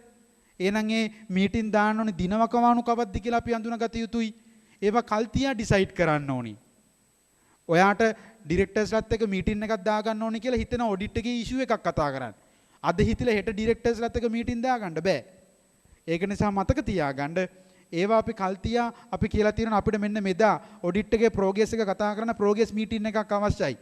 එහෙනම් ඒ මීටින් දාන්න ඕනේ දිනවකවානු කවද්ද කියලා අපි අඳුනගත යුතුයි. ඒවා කල් තියා ඩිසයිඩ් කරන්න ඕනේ. ඔයාට ඩිරෙක්ටර්ස්ලාත් එක්ක මීටින් එකක් දාගන්න ඕනේ කියලා හිතන ඔඩිට් එකේ ඉෂුව එකක් කතා කරන්න. අද හිතලා හෙට ඩිරෙක්ටර්ස්ලාත් එක්ක මීටින් දාගන්න බෑ. ඒක නිසා මතක තියාගන්න ඒවා අපි කල් තියා අපි කියලා තියෙනවා අපිට මෙන්න මෙදා ඔඩිට් එකේ ප්‍රෝග්‍රස් එක කතා කරන ප්‍රෝග්‍රස් මීටින් එකක් අවශ්‍යයි.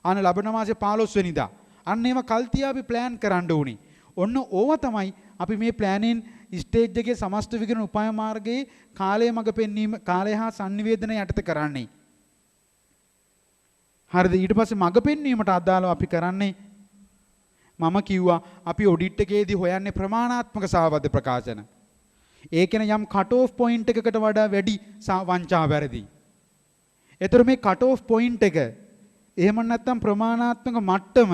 අන්න ලබන මාසේ 15 වෙනිදා. අන්න ඒවා කල් තියා අපි ප්ලෑන් කරන්න ඕනේ. ඔන්න ඕවා තමයි අපි මේ ප්ලෑනින් ස්ටේජ් එකේ සමස්ත විගණන උපාය මාර්ගයේ කාලය මඟ පෙන්වීම කාලය හා sannivedanaya යටතේ කරන්නේ. හරිද? ඊට පස්සේ මඟ පෙන්වීමට අදාළව අපි කරන්නේ මම කිව්වා අපි ඔඩිට් එකේදී හොයන්නේ ප්‍රමාණාත්මක සාවද්ද ප්‍රකාශන. ඒ කියන්නේ යම් කට් ඔෆ් පොයින්ට් එකකට වඩා වැඩි වංචා වැරදි. ඒතර මේ කට් ඔෆ් පොයින්ට් එක එහෙම නැත්නම් ප්‍රමාණාත්මක මට්ටම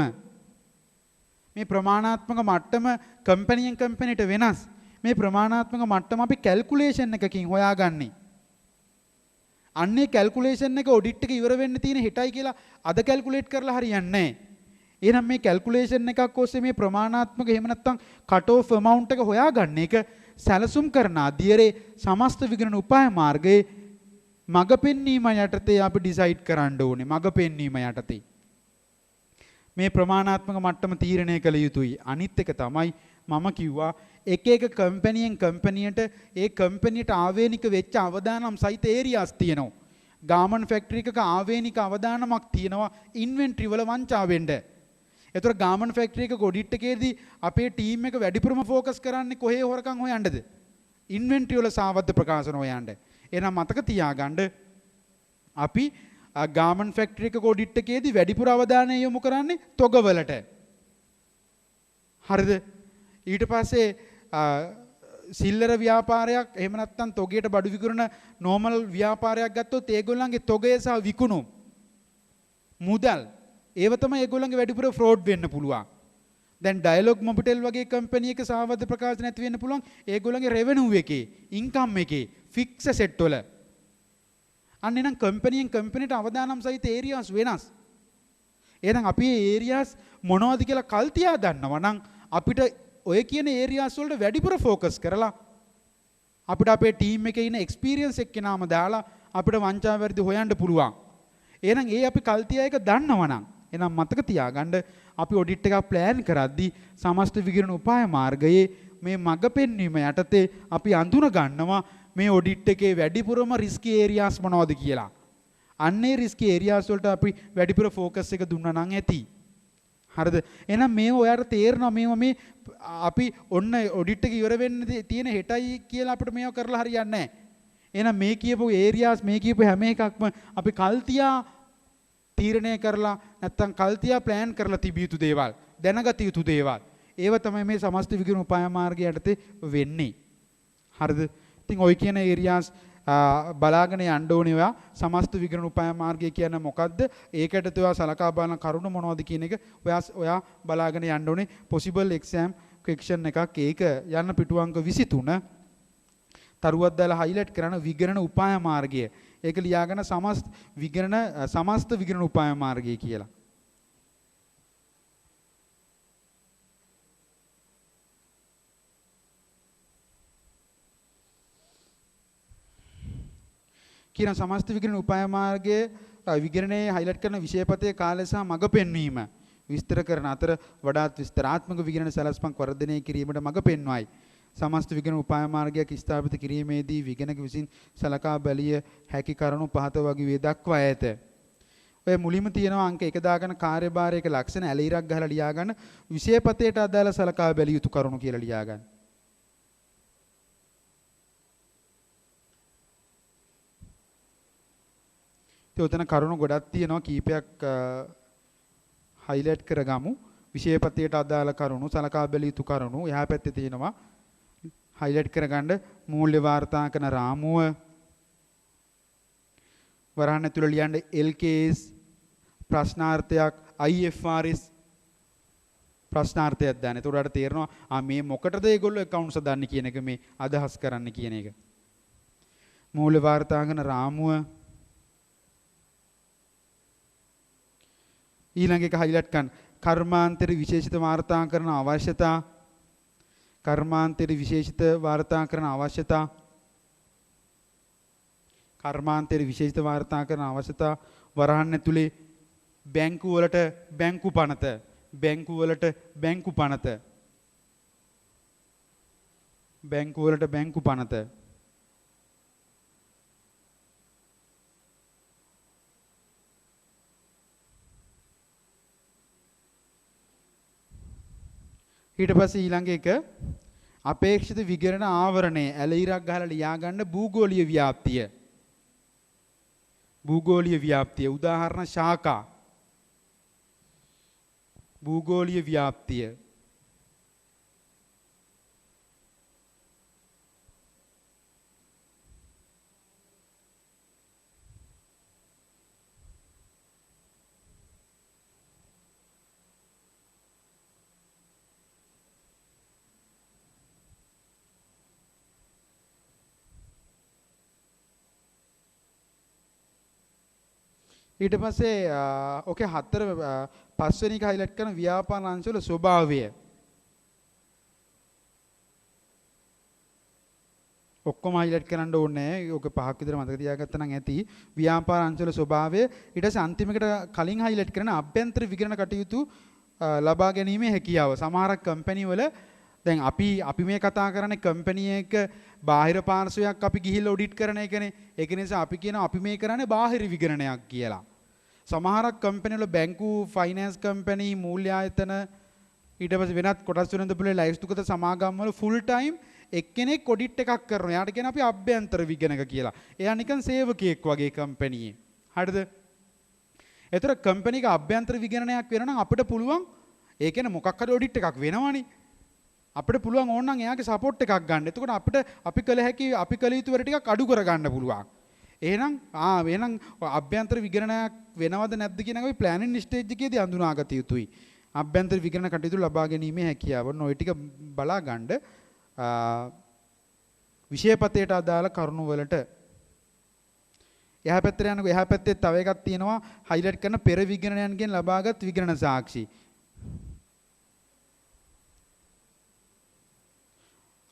මේ ප්‍රමාණාත්මක මට්ටම කම්පැනියෙන් කම්පැනිට වෙනස්. මේ ප්‍රමාණාත්මක මට්ටම අපි කැල්කියුලේෂන් එකකින් හොයාගන්නේ. අන්නේ කැල්කියුලේෂන් එක ඔඩිට් එක ඉවර වෙන්න තියෙන හෙටයි කියලා අද කැල්කියුලේට් කරලා හරියන්නේ නැහැ. එහෙනම් මේ කැල්කියුලේෂන් එකක් ඔස්සේ මේ ප්‍රමාණාත්මක එහෙම නැත්නම් කට් ඔෆ් amount එක හොයාගන්න එක සැලසුම් කරන අධ්‍යයනයේ සමස්ත විගණන උපාය මාර්ගයේ මඟ පෙන්වීම යටතේ අපි ඩිසයිඩ් කරන්න ඕනේ. මඟ පෙන්වීම යටතේ මේ ප්‍රමාණාත්මක මට්ටම තීරණය කළ යුතුයි. අනිත් එක තමයි මම කිව්වා එක එක කම්පැනියෙන් කම්පැනියට ඒ කම්පැනියට ආවේනික වෙච්ච අවදානම් සහිත ඒරියාස් තියෙනවා. ගාමන් ෆැක්ටරි එකක ආවේනික අවදානමක් තියෙනවා ඉන්වෙන්ටරි වල වංචා වෙන්න. ඒතර ගාමන් ෆැක්ටරි එක ඔඩිට් එකේදී අපේ ටීම් එක වැඩිපුරම ફોකස් කරන්නේ කොහේ හොරකම් හොයන්නද? ඉන්වෙන්ටරි වල සාවද්ද ප්‍රකාශන හොයන්න. එහෙනම් මතක තියාගන්න අපි ගාමන් ෆැක්ටරි එක ඔඩිට් එකේදී වැඩිපුර අවධානය යොමු කරන්නේ තොගවලට. හරිද? ඊට පස්සේ සිල්ලර ව්‍යාපාරයක් එහෙම නැත්නම් තොගයට බඩු විකුණන නෝමල් ව්‍යාපාරයක් ගත්තොත් ඒගොල්ලන්ගේ තොගය සහ විකුණුම් මුදල් ඒව තමයි ඒගොල්ලන්ගේ වැඩිපුර ෆ්‍රෝඩ් වෙන්න පුළුවන්. දැන් ඩයලොග් මොබිටෙල් වගේ කම්පැනි එක සාවද්ද ප්‍රකාශ නැති වෙන්න පුළුවන් ඒගොල්ලන්ගේ රෙවෙනියු එකේ ඉන්කම් එකේ ෆික්ස් ඇසෙට් වල. අන්න එනම් කම්පැනියෙන් කම්පැනිට අවදානම් සහිත ඒරියාස් වෙනස්. එහෙනම් අපි මේ ඒරියාස් මොනවද කියලා කල් තියා දන්නවා නම් අපිට ඔය කියන ඒරියාස් වලට වැඩිපුර ફોකස් කරලා අපිට අපේ ටීම් එකේ ඉන්න එක්ස්පීරියන්ස් එක්කෙනාම දාලා අපිට වංචා වැඩි හොයන්න පුළුවන්. එහෙනම් ඒ අපි කල් තියා එක දන්නවනම් එහෙනම් මතක තියාගන්න අපි ඔඩිට් එකක් ප්ලෑන් කරද්දී සමස්ත විගණන උපාය මාර්ගයේ මේ මඟ පෙන්වීම යටතේ අපි අඳුන ගන්නවා මේ ඔඩිට් එකේ වැඩිපුරම රිස්කි ඒරියාස් මොනවද කියලා. අන්නේ රිස්කි ඒරියාස් වලට අපි වැඩිපුර ફોකස් එක දුන්නා නම් ඇති. හරිද? එහෙනම් මේ ඔයාලට තේරෙනවා මේ අපි ඔන්න ඔඩිට් එක ඉවර වෙන්න තියෙන හෙටයි කියලා අපිට මේව කරලා හරියන්නේ නැහැ. එහෙනම් මේ කියපු ඒරියාස් මේ කියපු හැම එකක්ම අපි කල්තියා තීරණය කරලා නැත්තම් කල්තියා ප්ලෑන් කරලා තිබිය යුතු දේවල්, දැනගත යුතු දේවල්. ඒව තමයි මේ සමස්ත විගණන උපාය මාර්ගය යටතේ වෙන්නේ. හරිද? ඉතින් ওই කියන ඒරියාස් බලාගෙන යන්න ඕනේ ඔයා. සමස්ත විගණන උපාය මාර්ගය කියන්නේ මොකද්ද? ඒකට ඔයා සලකා බලන කරුණු මොනවද කියන එක ඔයා බලාගෙන යන්න ඕනේ. possible exam question එකක් ඒක යන්න පිටු අංක 23 තරුවක් දාලා highlight කරන විගණන උපාය මාර්ගය. ඒක ලියාගෙන සමස්ත විගණන උපාය මාර්ගය කියලා. කියන සමස්ත විගණන උපාය මාර්ගයේ විගණනයේ highlight කරන විෂයපතේ කාලය සහ මඟ පෙන්වීම විස්තර කරන අතර වඩාත් විස්තරාත්මක විගණන සැලැස්මක් වර්ධනය කිරීමට මඟ පෙන්වයි. සමස්ත විගණන උපාය මාර්ගයක් ස්ථාපිත කිරීමේදී විගණක විසින් සලකා බැලිය හැකි කරුණු පහත වගේ දක්වා ඇත. ඔය මුලින්ම තියෙනවා අංක 1 දාගෙන කාර්යභාරයක ලක්ෂණ ඇලීරක් ගහලා ලියා ගන්න විෂයපතේට අදාළ සලකා බැලිය යුතු කරුණු කියලා ලියා ගන්න. උතන කරුණු ගොඩක් තියෙනවා කීපයක් highlight කරගමු. විෂයපතේට අදාළ කරුණු සලකා බැලිය යුතු කරුණු එහා පැත්තේ තියෙනවා highlight කරගන්න. මූල්‍ය වාර්තාකරන රාමුව වරහන් ඇතුළේ ලියන්න LKS ප්‍රශ්නාර්ථයක් IFRS ප්‍රශ්නාර්ථයක් දාන්න. ඒකට උඩට තේරෙනවා මේ මොකටද ඒගොල්ලෝ accounts දාන්නේ කියන එක මේ අදහස් කරන්න කියන එක. මූල්‍ය වාර්තාකරන රාමුව ඊළඟ එක highlight කරන්න. කර්මාන්තර විශේෂිත වාර්තාකරණ අවශ්‍යතා. කර්මාන්තර විශේෂිත වාර්තාකරණ අවශ්‍යතා. කර්මාන්තර විශේෂිත වාර්තාකරණ අවශ්‍යතා වරහන් ඇතුලේ බැංකු වලට බැංකු පනත. බැංකු වලට බැංකු පනත. බැංකු වලට බැංකු පනත. ඊට පස්සේ ඊළඟ එක අපේක්ෂිත විගණන ආවරණය ඇලීරක් ගහලා ලියා ගන්න භූගෝලීය ව්‍යාප්තිය. භූගෝලීය ව්‍යාප්තිය උදාහරණ ශාකා. භූගෝලීය ව්‍යාප්තිය ඊට පස්සේ ඕකේ හතර පස්වෙනි එක highlight කරන ව්‍යාපාර අංශවල ස්වභාවය. ඔක්කොම highlight කරන්න ඕනේ නැහැ. ඕක පහක් විතර මතක තියාගත්තා නම් ඇති. ව්‍යාපාර අංශවල ස්වභාවය. ඊට පස්සේ අන්තිමකට කලින් highlight කරන අභ්‍යන්තර විගණන කටයුතු ලබා ගැනීමේ හැකියාව. සමහරක් කම්පැනි වල දැන් අපි මේ කතා කරන්නේ කම්පැනි එක බාහිර පාර්ශවයක් අපි ගිහිල්ලා ඔඩිට් කරන එකනේ. ඒක නිසා අපි කියනවා අපි මේ කරන්නේ බාහිර විගණනයක් කියලා. සමහරක් කම්පැනි වල බැංකු, ෆයිනෑන්ස් කම්පැනි, මූල්‍ය ආයතන ඊට පස්සේ වෙනත් කොටස් වෙනද පුලේ ලයිස්තුගත සමාගම් වල ෆුල් ටයිම් එක්කෙනෙක් ඔඩිට් එකක් කරනවා. එයාට කියන අපි අභ්‍යන්තර විගණක කියලා. එයා නිකන් සේවකයෙක් වගේ කම්පැනියේ. හරිද? ඒතර කම්පැනි එක අභ්‍යන්තර විගණනයක් වෙනවා නම් අපිට පුළුවන් ඒ කියන්නේ මොකක් හරි ඔඩිට් එකක් වෙනවනේ. අපිට පුළුවන් ඕන නම් එයාගේ සපෝට් එකක් ගන්න. එතකොට අපිට අපි කළ හැකි අපි කළ යුතු වැඩ ටිකක් අඩු කර ගන්න පුළුවන්. එහෙනම් එහෙනම් අභ්‍යන්තර විගණනයක් වෙනවද නැද්ද කියන එක අපි ප්ලෑනින් ස්ටේජ් එකේදී අඳුනාගත යුතුයි. අභ්‍යන්තර විගණන කටයුතු ලබා ගැනීමේ හැකියාව. ඔය ටික බලා ගන්න විෂයපතේට අදාළ කරුණු වලට එහා පැත්තට යනකොට එහා පැත්තේ තව එකක් තියෙනවා highlight කරන පෙර විගණනයන්ගෙන් ලබාගත් විගණන සාක්ෂි.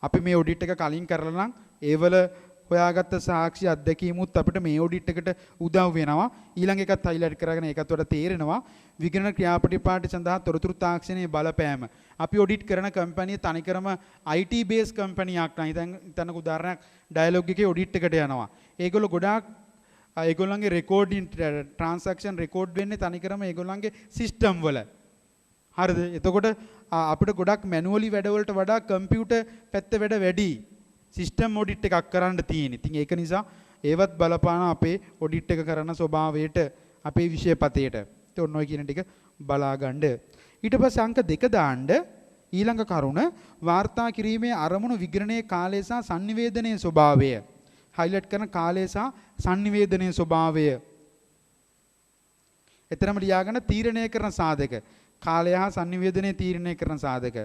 අපි මේ ඔඩිට් එක කලින් කරලා නම් ඒවල හොයාගත්ත සාක්ෂි අත්දැකීමුත් අපිට මේ ඔඩිට් එකට උදව් වෙනවා. ඊළඟ එකත් highlight කරගෙන ඒකත් වල තේරෙනවා විගණන ක්‍රියාපටිපාටි සඳහා තොරතුරු තාක්ෂණයේ බලපෑම. අපි ඔඩිට් කරන කම්පැනි තනිකරම IT බේස් කම්පැනියක් නයි. දැන් හිතන්නක උදාහරණයක් ඩයලොග් එකේ ඔඩිට් එකට යනවා. ඒගොල්ලෝ ගොඩාක් ඒගොල්ලන්ගේ රෙකෝඩින් ට්‍රාන්සැක්ෂන් රෙකෝඩ් වෙන්නේ තනිකරම ඒගොල්ලන්ගේ සිස්ටම් වල. හරිද? එතකොට අපිට ගොඩක් මැනුවලි වැඩවලට වඩා කම්පියුටර් පැත්ත වැඩ වැඩි. සිස්ටම් ඔඩිට් එකක් කරන්න තියෙන්නේ. ඉතින් ඒක නිසා ඒවත් බලපාන අපේ ඔඩිට් එක කරන ස්වභාවයට අපේ විෂයපතේට. ඒත් ඔන්න ඔය කියන ටික බලා ගන්න. ඊට පස්සේ අංක 2 දාන්න ඊළඟ කරුණ වාර්තා කිරීමේ අරමුණු විගණනයේ කාලය සහ sannivedanaya ස්වභාවය. highlight කරන කාලය සහ sannivedanaya ස්වභාවය. එතරම් ලියාගන්න තීරණය කරන සාධක. කාලය හා sannivedanaya තීරණය කරන සාධක.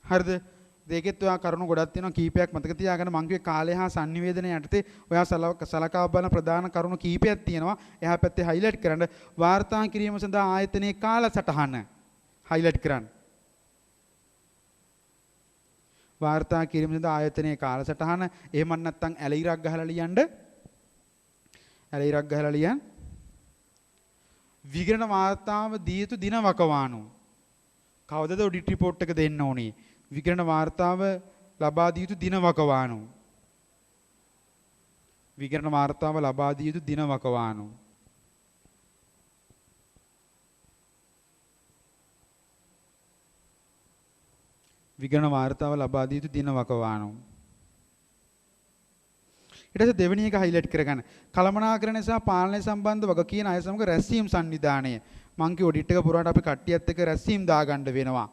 හරිද? දෙකෙත් ඔයා කරුණු ගොඩක් තියෙනවා කීපයක් මතක තියාගන්න. මං කිව්වේ කාලය හා sannivedanaya යටතේ ඔයා සලකා බලන ප්‍රධාන කරුණු කීපයක් තියෙනවා. එහා පැත්තේ highlight කරන්න. වාර්තා කිරීම සඳහා ආයතනයේ කාලසටහන highlight කරන්න. වාර්තා කිරීම සඳහා ආයතනයේ කාලසටහන. එහෙම නැත්නම් ඇලයිරක් ගහලා ලියන්න. ඇලයිරක් ගහලා ලියන්න. විගණන වාර්තාව දී යුතු දින වකවානු. කවදද ඔඩිට් රිපෝට් එක දෙන්න ඕනේ? විගණන වාර්තාව ලබා දිය යුතු දින වකවානු. විගණන වාර්තාව ලබා දිය යුතු දින වකවානු. විගණන වාර්තාව ලබා දිය යුතු දින වකවානු. ඊට පස්සේ දෙවෙනි එක highlight කරගන්න. කළමනාකරණය සහ පාලනය සම්බන්ධ වගකීම් අය සමග රැස්වීම් සංවිධානය. මං කිය ඔඩිට් එක පුරාට අපි කට්ටියත් එක්ක රැස්වීම් දාගන්න වෙනවා.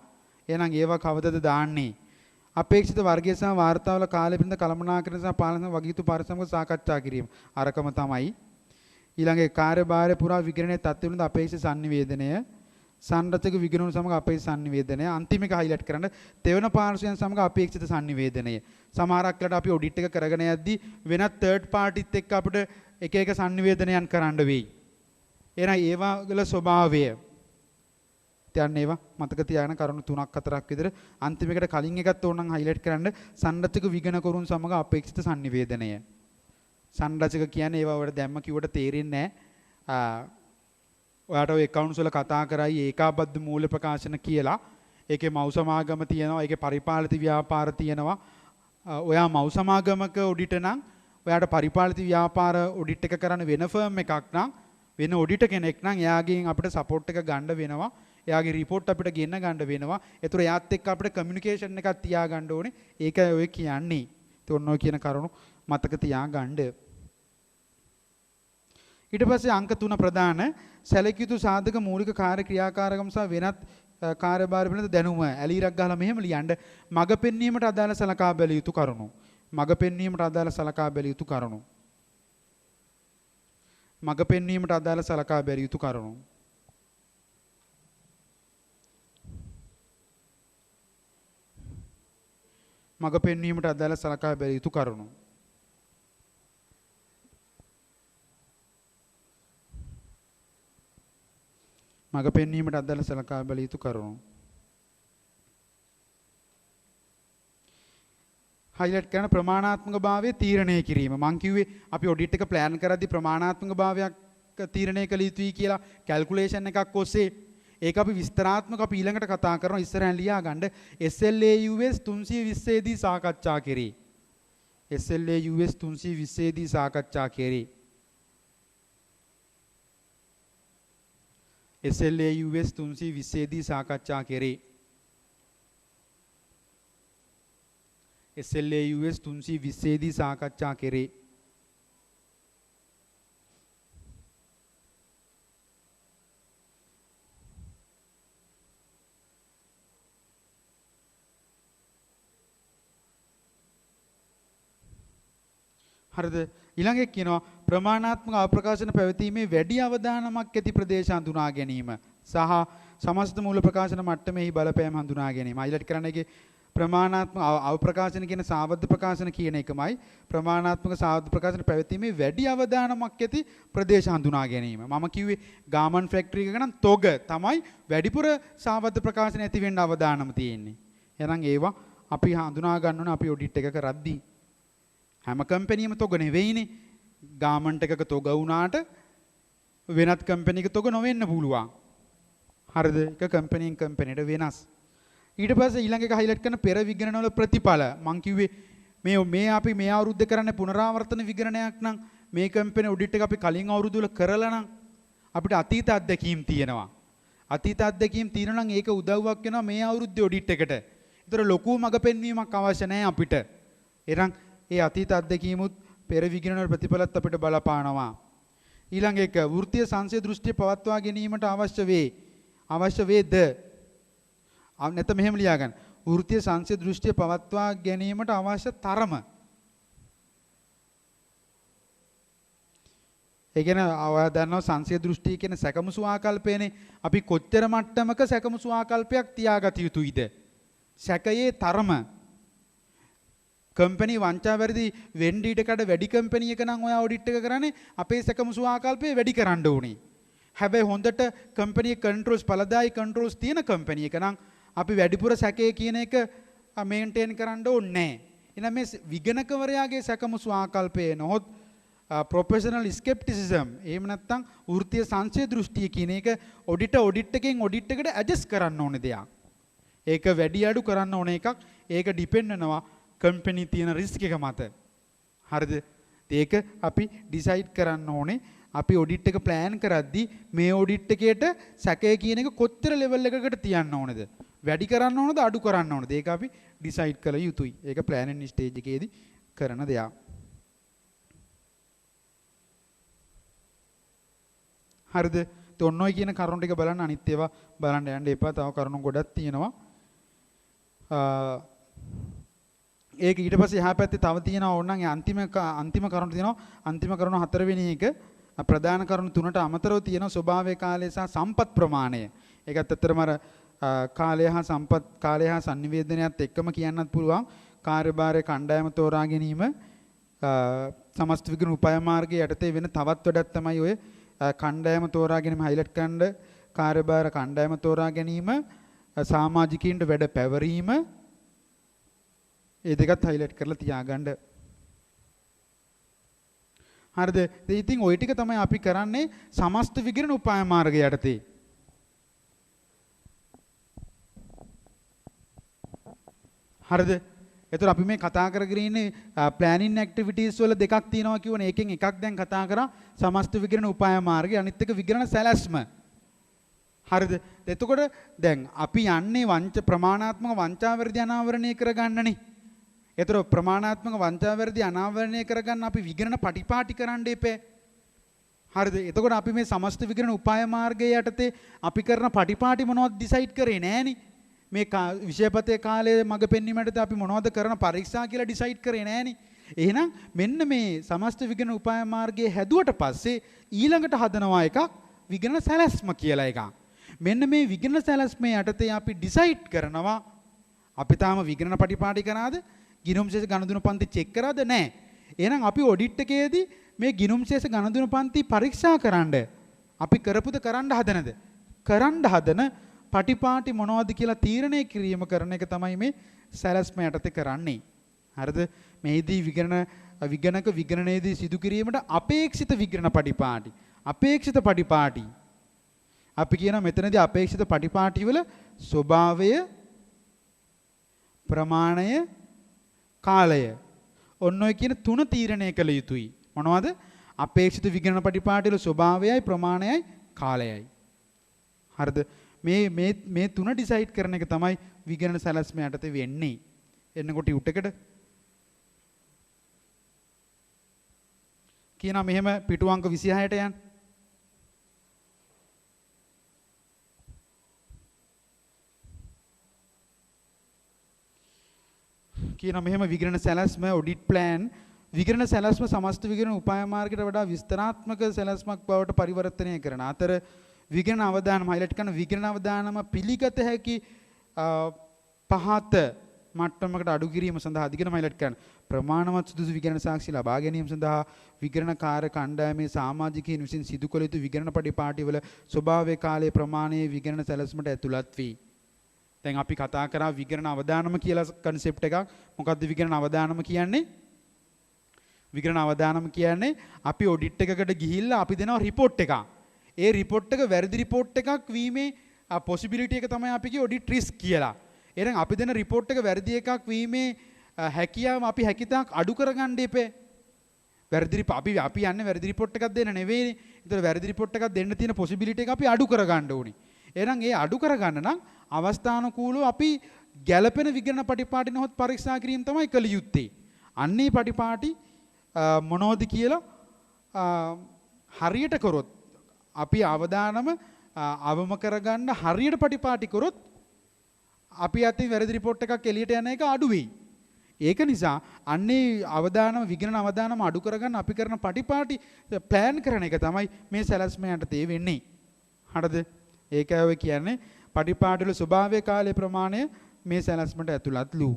එහෙනම් ඒවා කවදද දාන්නේ? අපේක්ෂිත වර්ගය සහ වාර්තාවල කාලය පිළිබඳ කළමනාකරණ සහ පාලන වගකීතු පරිසමග සාකච්ඡා කිරීම. අරකම තමයි. ඊළඟේ කාර්යභාරය පුරා විගණනයේ තත්ත්ව පිළිබඳ අපේක්ෂිත sannivedanaya, සංරචක විගණන සමග අපේක්ෂිත sannivedanaya, අන්තිම එක highlight කරන්න තෙවන පාර්ශ්වයන් සමග අපේක්ෂිත sannivedanaya. සමහරක් වෙලාවට අපි ඔඩිට් එක කරගෙන යද්දී වෙනත් third partyත් එක්ක අපිට එක එක sannivedanayන් කරන්න වෙයි. එහෙනම් ඒවා වල ස්වභාවය දැන් ඒවා මතක තියාගන්න කරුණු 3ක් 4ක් විතර අන්තිම එකට කලින් එකත් ඕනනම් highlight කරන්න සංරචක විගණකරුන් සමග අපේක්ෂිත sannivedanaya. සංරචක කියන්නේ ඒවා වල දැම්ම කිව්වට තේරෙන්නේ නැහැ. ඔයාට ඔය accounts වල කතා කරයි ඒකාබද්ධ මූල්‍ය ප්‍රකාශන කියලා. ඒකේ මව් සමාගම තියෙනවා, ඒකේ පරිපාලිත ව්‍යාපාර තියෙනවා. ඔයා මව් සමාගමක ඔඩිට නම් ඔයාට පරිපාලිත ව්‍යාපාර ඔඩිට් එක කරන්න වෙන ෆර්ම් එකක් නම් වෙන ඔඩිට කෙනෙක් නම් එයාගෙන් අපිට සපෝට් එක ගන්න වෙනවා. එයාගේ රිපෝට් අපිට ගෙන්න ගන්න වෙනවා. ඒතර එයාත් එක්ක අපිට කමියුනිකේෂන් එකක් තියාගන්න ඕනේ. ඒකයි ඔය කියන්නේ. ඒත් ඔන්න ඔය කියන කරුණු මතක තියාගන්න. ඊට පස්සේ අංක 3 ප්‍රධාන සැලකිය යුතු සාධක මූලික කාර්ය ක්‍රියාකාරකම් සහ වෙනත් කාර්යභාර පිළිබඳ දැනුම ඇලීරක් ගහලා මෙහෙම ලියන්න. මග පෙන්වීමට අදාළ සලකා බැලිය යුතු කරුණු. මග පෙන්වීමට අදාළ සලකා බැලිය යුතු කරුණු. මඟ පෙන්වීමට අදාළ සලකා බැලිය යුතු කරුණු. මඟ පෙන්වීමට අදාළ සලකා බැලිය යුතු කරුණු. මඟ පෙන්වීමට අදාළ සලකා බැලිය යුතු කරුණු. හයිලයිට් කරන ප්‍රමාණාත්මක භාවය තීරණය කිරීම. මං කිව්වේ අපි ඔඩිට් එක ප්ලෑන් කරද්දී ප්‍රමාණාත්මක භාවයක් තීරණය කළ යුතුයි කියලා කැල්කියුලේෂන් එකක් ඔස්සේ ඒක අපි විස්තරාත්මක අපි ඊළඟට කතා කරනවා. ඉස්සරහින් ලියා ගන්න SLAUS 320 දී සාකච්ඡා කෙරේ. SLAUS 320 දී සාකච්ඡා කෙරේ. SLAUS 320 දී සාකච්ඡා කෙරේ. SLAUS 320 දී සාකච්ඡා කෙරේ. හරිද? ඊළඟ එක කියනවා ප්‍රමාණාත්මක අවප්‍රකාශන පැවතීමේ වැඩි අවදානමක් ඇති ප්‍රදේශ හඳුනා ගැනීම සහ සමස්ත මූල ප්‍රකාශන මට්ටමේහි බලපෑම හඳුනා ගැනීම. හයිලයිට් කරන්න එකේ ප්‍රමාණාත්මක අවප්‍රකාශන කියන සාවද්ද ප්‍රකාශන කියන එකමයි ප්‍රමාණාත්මක සාවද්ද ප්‍රකාශන පැවතීමේ වැඩි අවදානමක් ඇති ප්‍රදේශ හඳුනා ගැනීම. මම කිව්වේ ගාමන් ෆැක්ටරි එක නම් තොග තමයි වැඩිපුර සාවද්ද ප්‍රකාශන ඇති වෙන්න අවදානම තියෙන්නේ. එහෙනම් ඒවා අපි හඳුනා ගන්න ඕනේ අපි ඔඩිට් එක කරද්දී. හැම කම්පැනියම තොග නෙවෙයිනේ. ගාමන්ට් එකක තොග වුණාට වෙනත් කම්පැනි එකක තොග නොවෙන්න පුළුවන්. හරිද? එක කම්පැනියෙන් කම්පැනියට වෙනස්. ඊට පස්සේ ඊළඟ එක හයිලයිට් කරන පෙර විගණනවල ප්‍රතිඵල. මං කිව්වේ මේ අපි මේ අවුරුද්ද කරන්නේ පුනරාවර්තන විගණනයක් නම් මේ කම්පැනි ඔඩිට් එක අපි කලින් අවුරුදු වල කරලා නම් අපිට අතීත අත්දැකීම් තියෙනවා. අතීත අත්දැකීම් තියෙනවා නම් ඒක උදව්වක් වෙනවා මේ අවුරුද්දේ ඔඩිට් එකට. ඒතර ලොකු මඟ පෙන්වීමක් අවශ්‍ය නැහැ අපිට. එරන් ඒ අතීත අත්දැකීමුත් පෙර විගණන ප්‍රතිඵලත් අපිට බලපානවා. ඊළඟ එක වෘත්තීය සංශය දෘෂ්ටිය පවත්වා ගැනීමට අවශ්‍ය වේද? නැත්නම් මෙහෙම ලියා ගන්න. වෘත්තීය සංශය දෘෂ්ටිය පවත්වා ගැනීමට අවශ්‍ය තරම. ඒ කියන්නේ ඔයා දන්නවා සංශය දෘෂ්ටිය කියන සැකමුසු ආකල්පයනේ. අපි කොච්චර මට්ටමක සැකමුසු ආකල්පයක් තියාගත යුතුයිද? සැකයේ තරම. කම්පැනි වංචා වැරදි වෙන්න ඊට කඩ වැඩි කම්පැනි එක නම් ඔයා ඔඩිට් එක කරන්නේ අපේ සැකමුසු ආකල්පය වැඩි කරන්න ඕනේ. හැබැයි හොඳට කම්පැනි කන්ට්‍රෝල්ස් පළදායි කන්ට්‍රෝල්ස් තියෙන කම්පැනි එක නම් අපි වැඩිපුර සැකේ කියන එක මේන්ටේන් කරන්න ඕනේ නැහැ. එහෙනම් මේ විගණකවරයාගේ සැකමුසු ආකල්පය නොහොත් ප්‍රොෆෙෂනල් ස්කෙප්ටිසිසම් එහෙම නැත්නම් වෘත්තීය සංශය දෘෂ්ටිය කියන එක ඔඩිට් එකෙන් ඔඩිට් එකට ඇඩ්ජස්ට් කරන්න ඕනේ දෙයක්. ඒක වැඩි අඩු කරන්න ඕන එකක්. ඒක ඩිපෙන්ඩ් වෙනවා කම්පැනි තියෙන රිස්ක් එක මත. හරිද? ඒක අපි ඩිසයිඩ් කරන්න ඕනේ. අපි ඔඩිට් එක ප්ලෑන් කරද්දී මේ ඔඩිට් එකේට සැකය කියන එක කොච්චර ලෙවල් එකකට තියන්න ඕනද? වැඩි කරන්න ඕනද අඩු කරන්න ඕනද? ඒක අපි ඩිසයිඩ් කළ යුතුයි. ඒක ප්ලෑනින් ස්ටේජ් එකේදී කරන දෙයක්. හරිද? ඔන්න ඔය කියන කරුණු ටික බලන්න අනිත් ඒවා බලන්න යන්න එපා. තව කරුණු ගොඩක් තියෙනවා. ඒක ඊට පස්සේ එහා පැත්තේ තව තියෙනවා ඕනනම් අන්තිම කරුණු තියෙනවා. අන්තිම කරුණ හතරවෙනි එක ප්‍රධාන කරුණු තුනට අමතරව තියෙන ස්වභාවය කාලය සහ සම්පත් ප්‍රමාණය. ඒකත් ඇත්තටම අර කාලය හා සම්පත් කාලය හා sannivedanayaත් එක්කම කියන්නත් පුළුවන්. කාර්යභාරයේ කණ්ඩායම තෝරා ගැනීම සමස්ත විග්‍රහ උපාය මාර්ගයේ යටතේ වෙන තවත් වැඩක් තමයි ඔය කණ්ඩායම තෝරා ගැනීම හයිලයිට් කරන්න. කාර්යභාර කණ්ඩායම තෝරා ගැනීම සමාජිකයින්ට වැඩ පැවරීම ඒ දෙකත් හයිලයිට් කරලා තියාගන්න. හරිද? ඉතින් ওই ටික තමයි අපි කරන්නේ සමස්ත විගණන උපාය මාර්ගය යටතේ. හරිද? එතකොට අපි මේ කතා කරගෙන ඉන්නේ ප්ලෑනින් ඇක්ටිවිටීස් වල දෙකක් තියෙනවා කියවනේ. එකෙන් එකක් දැන් කතා කරා සමස්ත විගණන උපාය මාර්ගය, අනිත් එක විගණන සැලැස්ම. හරිද? එතකොට දැන් අපි යන්නේ ප්‍රමාණාත්මක වංචාවැරදි අනාවරණය කරගන්නනේ. ඒතර ප්‍රමාණාත්මක වංචාවැරදි අනාවරණය කරගන්න අපි විගණන පටිපාටි කරන්න එපේ. හරිද? එතකොට අපි මේ සමස්ත විගණන උපාය මාර්ගයේ යටතේ අපි කරන පටිපාටි මොනවද ඩිසයිඩ් කරේ නෑනේ. මේ විෂයපතේ කාලයේ මග පෙන්වීමට අපි මොනවද කරන පරීක්ෂා කියලා ඩිසයිඩ් කරේ නෑනේ. එහෙනම් මෙන්න මේ සමස්ත විගණන උපාය මාර්ගයේ හැදුවට පස්සේ ඊළඟට හදනවා එකක් විගණන සැලැස්ම කියලා එකක්. මෙන්න මේ විගණන සැලැස්ම යටතේ අපි ඩිසයිඩ් කරනවා අපි තාම විගණන පටිපාටි කරාද? ගිණුම් ශේෂ ගණදුන පන්ති චෙක් කරාද? නැහැ. එහෙනම් අපි ඔඩිට් එකේදී මේ ගිණුම් ශේෂ ගණදුන පන්ති පරීක්ෂා කරන්න අපි කරපුද කරන්න හදනද? කරන්න හදන පටිපාටි මොනවද කියලා තීරණය කිරීම කරන එක තමයි මේ සැලැස්ම යටතේ කරන්නේ. හරිද? මේදී විගණක විගණනයේදී සිදු කිරීමට අපේක්ෂිත විගණන පටිපාටි අපි කියන මෙතනදී අපේක්ෂිත පටිපාටි වල ස්වභාවය ප්‍රමාණය කාලය ඔන්න ඔය කියන තුන තීරණය කළ යුතුයි. මොනවද? අපේක්ෂිත විගණන පටිපාටි වල ස්වභාවයයි ප්‍රමාණයයි කාලයයි. හරිද? මේ තුන ඩිසයිඩ් කරන එක තමයි විගණන සැලැස්ම යටතේ වෙන්නේ. එන්නකොට උටකට කියනවා මෙහෙම පිටු අංක 26ට යන්න. කියනවා මෙහෙම විගණන සැලැස්ම ඔඩිට් ප්ලෑන් විගණන සැලැස්ම සමස්ත විගණන උපාය මාර්ගයට වඩා විස්තරාත්මක සැලැස්මක් බවට පරිවර්තනය කරන අතර විගණන අවදානම හයිලයිට් කරන විගණන අවදානම පිළිගත හැකි පහත මට්ටමකට අඩු කිරීම සඳහා අධිකරණ හයිලයිට් කරන ප්‍රමාණවත් සුදුසු විගණන සාක්ෂි ලබා ගැනීම සඳහා විගණන කාර්ය කණ්ඩායමේ සමාජිකයින් විසින් සිදු කළ යුතු විගණන පටිපාටිවල ස්වභාවයේ කාලයේ ප්‍රමාණයේ විගණන සැලැස්මට ඇතුළත් වේ. දැන් අපි කතා කරා විගණන අවදානම කියලා කන්සෙප්ට් එකක්. මොකද්ද විගණන අවදානම කියන්නේ? විගණන අවදානම කියන්නේ අපි ඔඩිට් එකකට ගිහිල්ලා අපි දෙනවා රිපෝට් එකක්. ඒ රිපෝට් එක වැරදි රිපෝට් එකක් වීමේ පොසිබිලිටි එක තමයි අපි කිය ඔඩිට් රිස්ක් කියලා. එහෙනම් අපි දෙන රිපෝට් එක වැරදි එකක් වීමේ හැකියාව අපි හැකිතාක් අඩු කරගන්න ඉපේ. අපි යන්නේ වැරදි රිපෝට් එකක් දෙන්න නෙවෙයි. ඒතර වැරදි රිපෝට් එකක් දෙන්න තියෙන පොසිබිලිටි එක අපි අඩු කරගන්න ඕනේ. එහෙනම් ඒ අඩු කරගන්න නම් අවස්ථානුකූලව අපි ගැළපෙන විගණන පටිපාටි නොහොත් පරීක්ෂා කිරීම තමයි කළ යුත්තේ. අන්නේ පටිපාටි මොනවද කියලා හරියට කරොත් අපි අවදානම අවම කරගන්න හරියට පටිපාටි කරොත් අපි අතින් වැරදි රිපෝට් එකක් එළියට යන එක අඩු වෙයි. ඒක නිසා අන්නේ අවදානම විගණන අවදානම අඩු කරගන්න අපි කරන පටිපාටි ප්ලෑන් කරන එක තමයි මේ සැලැස්ම යටතේ වෙන්නේ. හරිද? ඒකයි ඔය කියන්නේ පටිපාටි වල ස්වභාවයේ කාලයේ ප්‍රමාණය මේ සැලැස්මට ඇතුළත්ලු.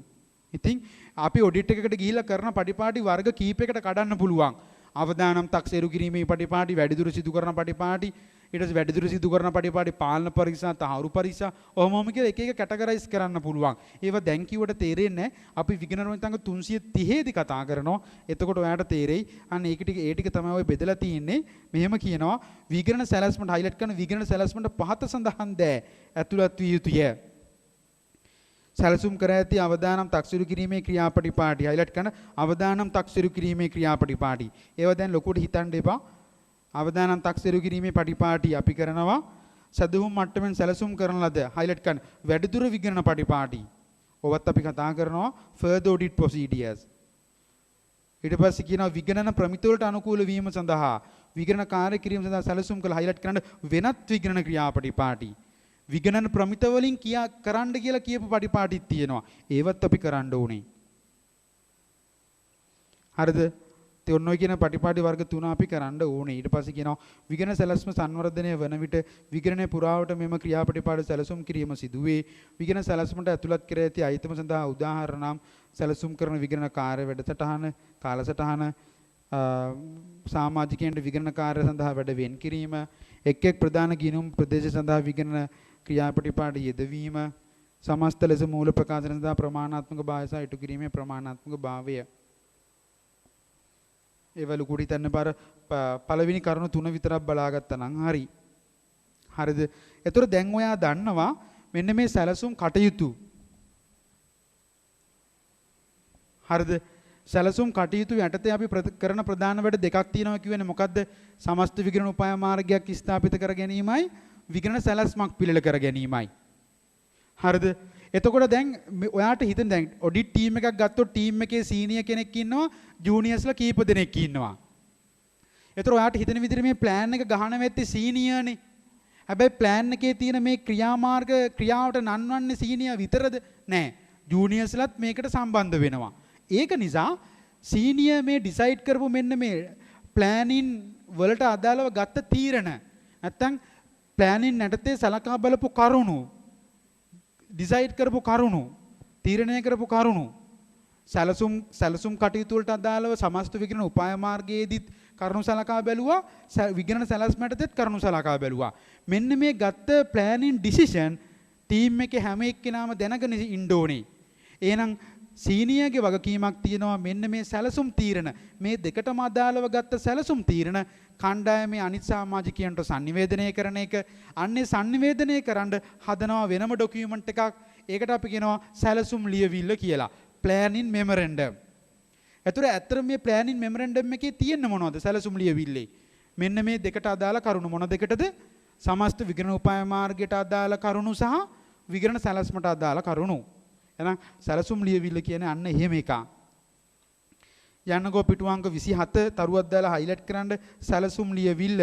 ඉතින් අපි ඔඩිට් එකකට ගිහිල්ලා කරන පටිපාටි වර්ග කීපයකට කඩන්න පුළුවන්. අවදානම් තක්සේරු කිරීමේ පටිපාටි, වැඩිදුර සිදු කරන පටිපාටි, ඊට පස්සේ වැඩිදුර සිදු කරන පටිපාටි, පාලන පරීක්ෂා, තහවුරු පරීක්ෂා, ඔහොමම කියලා එක එක කැටගරයිස් කරන්න පුළුවන්. ඒව දැන් කිව්වට තේරෙන්නේ නැහැ. අපි විගණන වලින් 330 දී කතා කරනවා. එතකොට ඔයාලට තේරෙයි. අන්න ඒ ටික තමයි ඔය බෙදලා තියෙන්නේ. මෙහෙම කියනවා විගණන සැලැස්මට හයිලයිට් කරන විගණන සැලැස්මට පහත සඳහන් දෑ ඇතුළත් විය යුතුය. සැලසුම් කර ඇති අවදානම් තක්සේරු කිරීමේ ක්‍රියාපටිපාටි හයිලයිට් කරන අවදානම් තක්සේරු කිරීමේ ක්‍රියාපටිපාටි. ඒවා දැන් ලොකුට හිතන්න එපා. අවදානම් තක්සේරු කිරීමේ පටිපාටි අපි කරනවා සදහුම් මට්ටමින් සැලසුම් කරන ලද හයිලයිට් කරන වැඩිදුර විගණන පටිපාටි. ඔවත් අපි කතා කරනවා further audit procedures. ඊට පස්සේ කියනවා විගණන ප්‍රමිත වලට අනුකූල වීම සඳහා විගණන කාර්ය කිරීම සඳහා සැලසුම් කළ හයිලයිට් කරන වෙනත් විගණන ක්‍රියාපටිපාටි. විගණන ප්‍රමිත වලින් කරන්න කියලා කියපු පටිපාටිත් තියෙනවා. ඒවත් අපි කරන්න ඕනේ. හරිද? ඒ ඔන්න ඔය කියන පටිපාටි වර්ග තුන අපි කරන්න ඕනේ. ඊට පස්සේ කියනවා විගණන සැලැස්ම සංවර්ධනය වන විට විගණනයේ පුරාවට මෙම ක්‍රියාපටිපාටි සැලසුම් කිරීම සිදුවේ. විගණන සැලැස්මට ඇතුළත් කර ඇති අයිතම සඳහා උදාහරණ නම් සැලසුම් කරන විගණන කාර්ය වැඩසටහන, කාලසටහන, සමාජිකයන්ට විගණන කාර්ය සඳහා වැඩ වෙන් කිරීම, එක් එක් ප්‍රධාන ගිණුම් ප්‍රදේශ සඳහා විගණන ක්‍රියාපටිපාටි යෙදවීම, සමස්ත ලෙස මූල ප්‍රකාශන සඳහා ප්‍රමාණාත්මක භාවය සහ ඉටු කිරීමේ ප්‍රමාණාත්මක භාවය. ඒවලු කුඩි තන්න බර පළවෙනි කරුණු තුන විතරක් බලාගත්තා නම් හරි. හරිද? ඒතර දැන් ඔයා දන්නවා මෙන්න මේ සැලසුම් කටයුතු. හරිද? සැලසුම් කටයුතු යටතේ අපි කරන ප්‍රධාන වැඩ දෙකක් තියෙනවා කියවෙන්නේ මොකද්ද? සමස්ත විගණන උපාය මාර්ගයක් ස්ථාපිත කර ගැනීමයි විගණන සැලැස්මක් පිළිල කර ගැනීමයි. හරිද? එතකොට දැන් ඔයාට හිතෙන් දැන් ඔඩිට් ටීම් එකක් ගත්තොත් ටීම් එකේ සීනියර් කෙනෙක් ඉන්නවා, ජූනියර්ස්ලා කීප දෙනෙක් ඉන්නවා. ඒතර ඔයාට හිතෙන විදිහට මේ ප්ලෑන් එක ගහන වෙත්තේ සීනියර්නේ. හැබැයි ප්ලෑන් එකේ තියෙන මේ ක්‍රියාමාර්ග ක්‍රියාවට නන්වන්නේ සීනියර් විතරද? නෑ. ජූනියර්ස්ලාත් මේකට සම්බන්ධ වෙනවා. ඒක නිසා සීනියර් මේ ඩිසයිඩ් කරපු මෙන්න මේ ප්ලෑනින් වලට අදාළව ගත්ත තීරණ නැත්තම් ප්ලෑනින් නැටතේ සලකා බලපු කරුණු ඩිසයිඩ් කරපු කරුණු තීරණය කරපු කරුණු සැලසුම් කටයුතු වලට අදාළව සමස්ත විගණන උපාය මාර්ගයේදීත් කරුණු සලකා බැලුවා විගණන සැලැස්මටත් කරුණු සලකා බැලුවා මෙන්න මේ ගත්ත ප්ලෑනින් ඩිසිෂන් ටීම් එකේ හැම එක්කෙනාම දැනගෙන ඉන්න ඕනේ එහෙනම් සීනියර්ගේ වගකීමක් තියෙනවා මෙන්න මේ සැලසුම් තීරණ මේ දෙකටම අදාළව ගත්ත සැලසුම් තීරණ කණ්ඩායමේ අනිත් සමාජිකයන්ට sannivedanaya කරන එක අන්නේ sannivedanaya කරන්න හදනවා වෙනම ડોකියුමන්ට් එකක් ඒකට අපි කියනවා සැලසුම් ලියවිල්ල කියලා planning memorandum. ඒතර ඇත්තටම මේ planning memorandum එකේ තියෙන මොනවද සැලසුම් ලියවිල්ලේ මෙන්න මේ දෙකට අදාළ කරුණු මොන දෙකටද සමස්ත විගණන උපාය මාර්ගයට අදාළ කරුණු සහ විගණන සැලැස්මට අදාළ කරුණු එහෙනම් සැලසුම් ලියවිල්ල කියන්නේ අන්න එහෙම එකක්. යන්නකෝ පිටු අංක 27 තරුවක් දාලා highlight කරන්න සැලසුම් ලියවිල්ල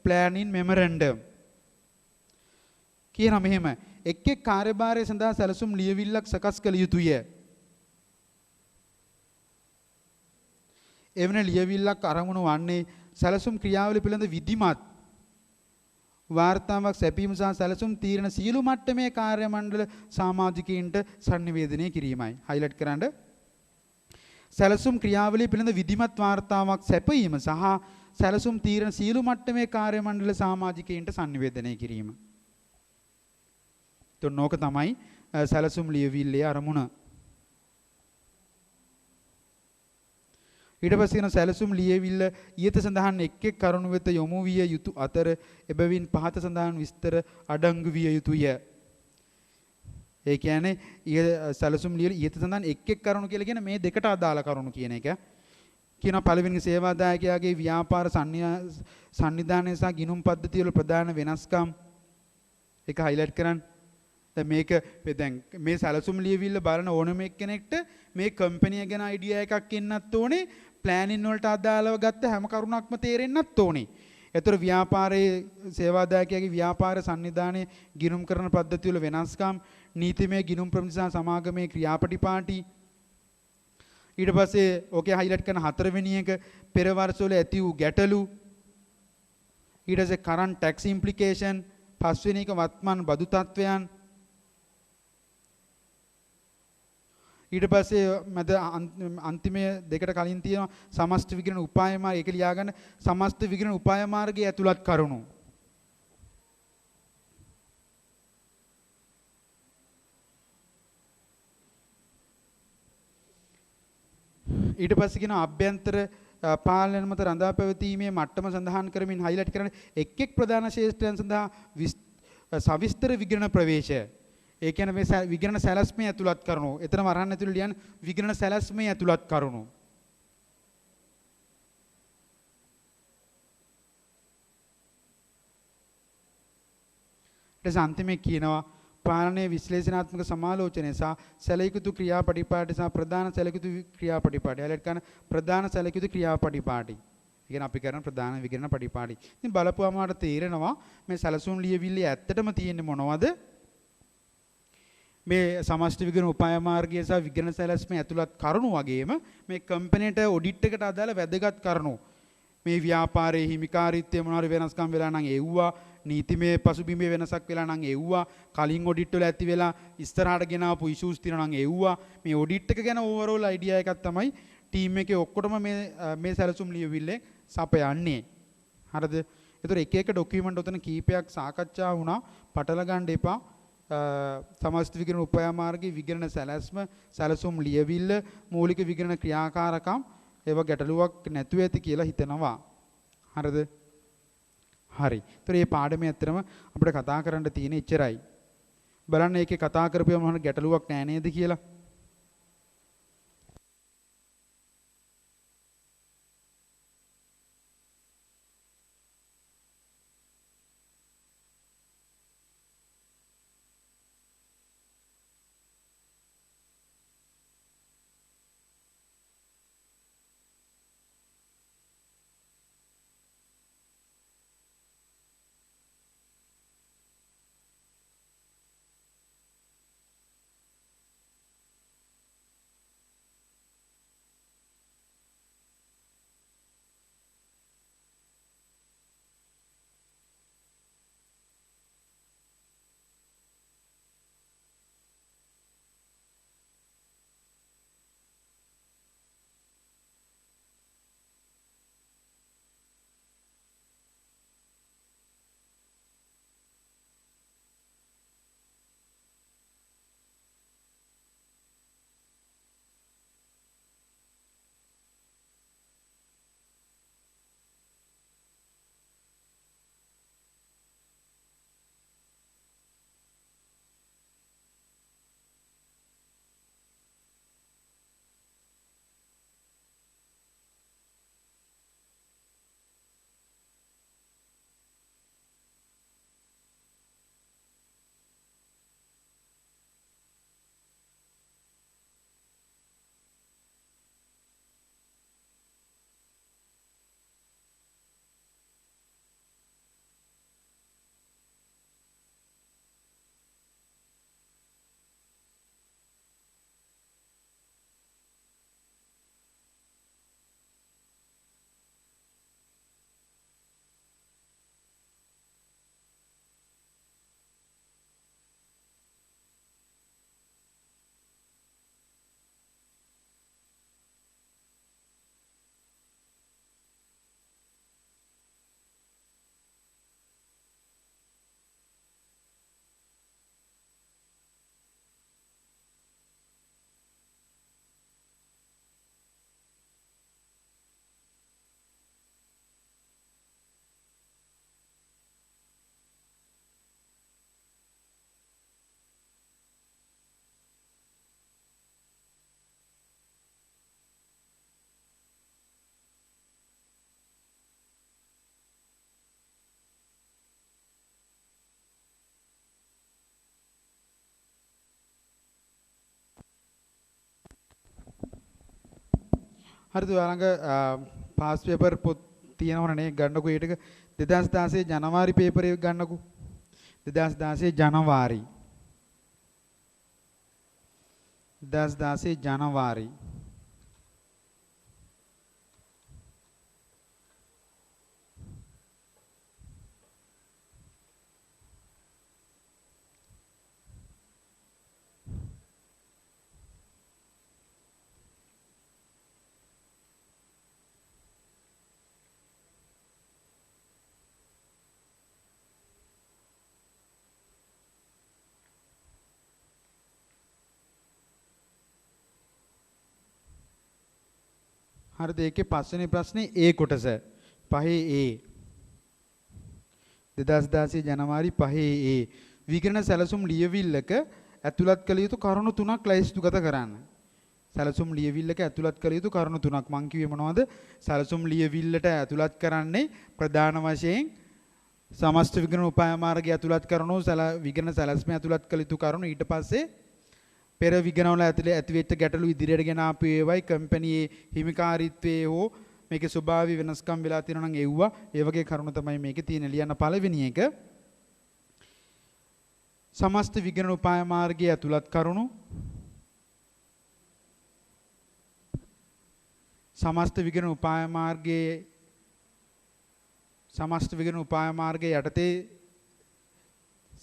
planning memorandum. කියනවා මෙහෙම එක් එක් කාර්යභාරය සඳහා සැලසුම් ලියවිල්ලක් සකස් කළ යුතුය. එවැනි ලියවිල්ලක් අරමුණු වන්නේ සැලසුම් ක්‍රියාවලිය පිළිබඳ විධිමත් වාර්තාවක් සැපීම සහ සැලසුම් තීරණ සියලු මට්ටමේ කාර්ය මණ්ඩල සමාජිකයින්ට sannivedanaya කිරීමයි. highlight කරන්න. සැලසුම් ක්‍රියාවලිය පිළිබඳ විධිමත් වාර්තාවක් සැපීම සහ සැලසුම් තීරණ සියලු මට්ටමේ කාර්ය මණ්ඩල සමාජිකයින්ට sannivedanaya කිරීම. තුනෝක තමයි සැලසුම් ලියවිල්ලේ අරමුණ. ඊට පස්සේ යන සැලසුම් ලියවිල්ල ඊට සඳහන් එක් එක් කරුණු වෙත යොමු විය යුතු අතර එබැවින් පහත සඳහන් විස්තර අඩංගු විය යුතුය. ඒ කියන්නේ සැලසුම් ලියවිල්ල ඊට සඳහන් එක් එක් කරුණු කියලා කියන මේ දෙකට අදාළ කරුණු කියන එක. කියන පළවෙනි සේවාදායකයාගේ ව්‍යාපාර සංවිධානය සහ ගිණුම් පද්ධතිය වල ප්‍රධාන වෙනස්කම් එක highlight කරන්න. දැන් මේ සැලසුම් ලියවිල්ල බලන ඕනම එක්කෙනෙක්ට මේ කම්පැනි ගැන අයිඩියා එකක් එන්නත් ඕනේ ප්ලෑනින් වලට අදාළව ගත්ත හැම කරුණක්ම තේරෙන්නත් ඕනේ. ඒතර ව්‍යාපාරයේ සේවාදායකයාගේ ව්‍යාපාර සංවිධානයේ ගිණුම් කරන පද්ධතිය වල වෙනස්කම් නීතිමය ගිණුම් ප්‍රමිති සමාගමේ ක්‍රියාපටිපාටි ඊට පස්සේ ඕකේ highlight කරන හතරවෙනි එක පෙර වර්ෂවල ඇති වූ ගැටලු ඊට පස්සේ current tax implication පස්වෙනි එක වත්මන් බදු තත්වයන් ඊට පස්සේ මැද අන්තිමයේ දෙකට කලින් තියෙනවා සමස්ත විගණන උපාය මාර්ගය ඒක ලියා ගන්න සමස්ත විගණන උපාය මාර්ගයේ ඇතුළත් කරුණු ඊට පස්සේ කියනවා අභ්‍යන්තර පාලන මත රඳා පැවතීමේ මට්ටම සඳහන් කරමින් highlight කරන එක් එක් ප්‍රධාන ශේෂ්ත්‍රයන් සඳහා සවිස්තර විගණන ප්‍රවේශය ඒ කියන්නේ මේ විගණන සැලැස්මේ ඇතුළත් කරුණු. එතනම අරහන් ඇතුළේ ලියන්නේ විගණන සැලැස්මේ ඇතුළත් කරුණු. ඊට අන්තිමේ කියනවා පාලනයේ විශ්ලේෂණාත්මක සමාලෝචනය සහ සැලකියුතු ක්‍රියාපටිපාටි සහ ප්‍රධාන සැලකියුතු ක්‍රියාපටිපාටි. highlight කරන ප්‍රධාන සැලකියුතු ක්‍රියාපටිපාටි. ඉතින් අපි කරන ප්‍රධාන විගණන පටිපාටි. ඉතින් බලපුවාම අපට තේරෙනවා මේ සැලසුම් ලියවිල්ලේ ඇත්තටම තියෙන්නේ මොනවද? මේ සමස්ත විගණන උපාය මාර්ගය සහ විගණන සැලැස්මේ ඇතුළත් කරුණු වගේම මේ කම්පැනිට ඔඩිට් එකට අදාළ වැදගත් කරුණු මේ ව්‍යාපාරයේ හිමිකාරීත්වය මොනවාරි වෙනස්කම් වෙලා නම් එව්වා නීතිමය පසුබිමේ වෙනසක් වෙලා නම් එව්වා කලින් ඔඩිට් වල ඇති වෙලා ඉස්සරහට ගෙනාවු ඉෂුස් තියෙනවා නම් එව්වා මේ ඔඩිට් එක ගැන ඕවරෝල් අයිඩියා එකක් තමයි ටීම් එකේ ඔක්කොටම මේ සැලසුම් ලියවිල්ලේ සපයන්නේ හරිද ඒතර එක එක ડોකියුමන්ට් උතන කීපයක් සාකච්ඡා වුණා පටල ගන්න එපා සමස්ත විගණන උපාය මාර්ගයේ විගණන සැලැස්ම සැලසුම් ලියවිල්ල මූලික විගණන ක්‍රියාකාරකම් ඒව ගැටලුවක් නැතුව ඇති කියලා හිතනවා හරිද හරි ඒතර මේ පාඩමේ ඇත්තටම අපිට කතා කරන්න තියෙන ඉච්චරයි බලන්න ඒකේ කතා කරපුවම මොන ගැටලුවක් නැහැ නේද කියලා හරිද ඔයාලඟ පාස් පේපර් පොත් තියෙනවනේ ගන්නකෝ ඒ ටික 2016 ජනවාරි පේපර් එක ගන්නකෝ 2016 ජනවාරි 2016 ජනවාරි හරිද ඒකේ පස්වෙනි ප්‍රශ්නේ A කොටස පහේ A 2016 ජනවාරි 5 A විගණන සැලසුම් ලියවිල්ලක ඇතුළත් කළ යුතු කරුණු තුනක් ලයිස්තුගත කරන්න. සැලසුම් ලියවිල්ලක ඇතුළත් කළ යුතු කරුණු තුනක් මං කිව්වේ මොනවද? සැලසුම් ලියවිල්ලට ඇතුළත් කරන්නේ ප්‍රධාන වශයෙන් සමස්ත විගණන උපාය මාර්ගය ඇතුළත් කරනු විගණන සැලැස්ම ඇතුළත් කළ යුතු කරුණු ඊට පස්සේ පෙර විගණනවල ඇතිවෙච්ච ගැටලු ඉදිරියට ගෙන ආපු ඒවයි කම්පැනියේ හිමිකාරීත්වයේ හෝ මේකේ ස්වභාවී වෙනස්කම් වෙලා තියෙනවා නම් එව්වා ඒ වගේ කරුණු තමයි මේකේ තියෙන ලියන්න පළවෙනි එක සමස්ත විගණන උපාය මාර්ගයේ ඇතුළත් කරුණු සමස්ත විගණන උපාය මාර්ගයේ යටතේ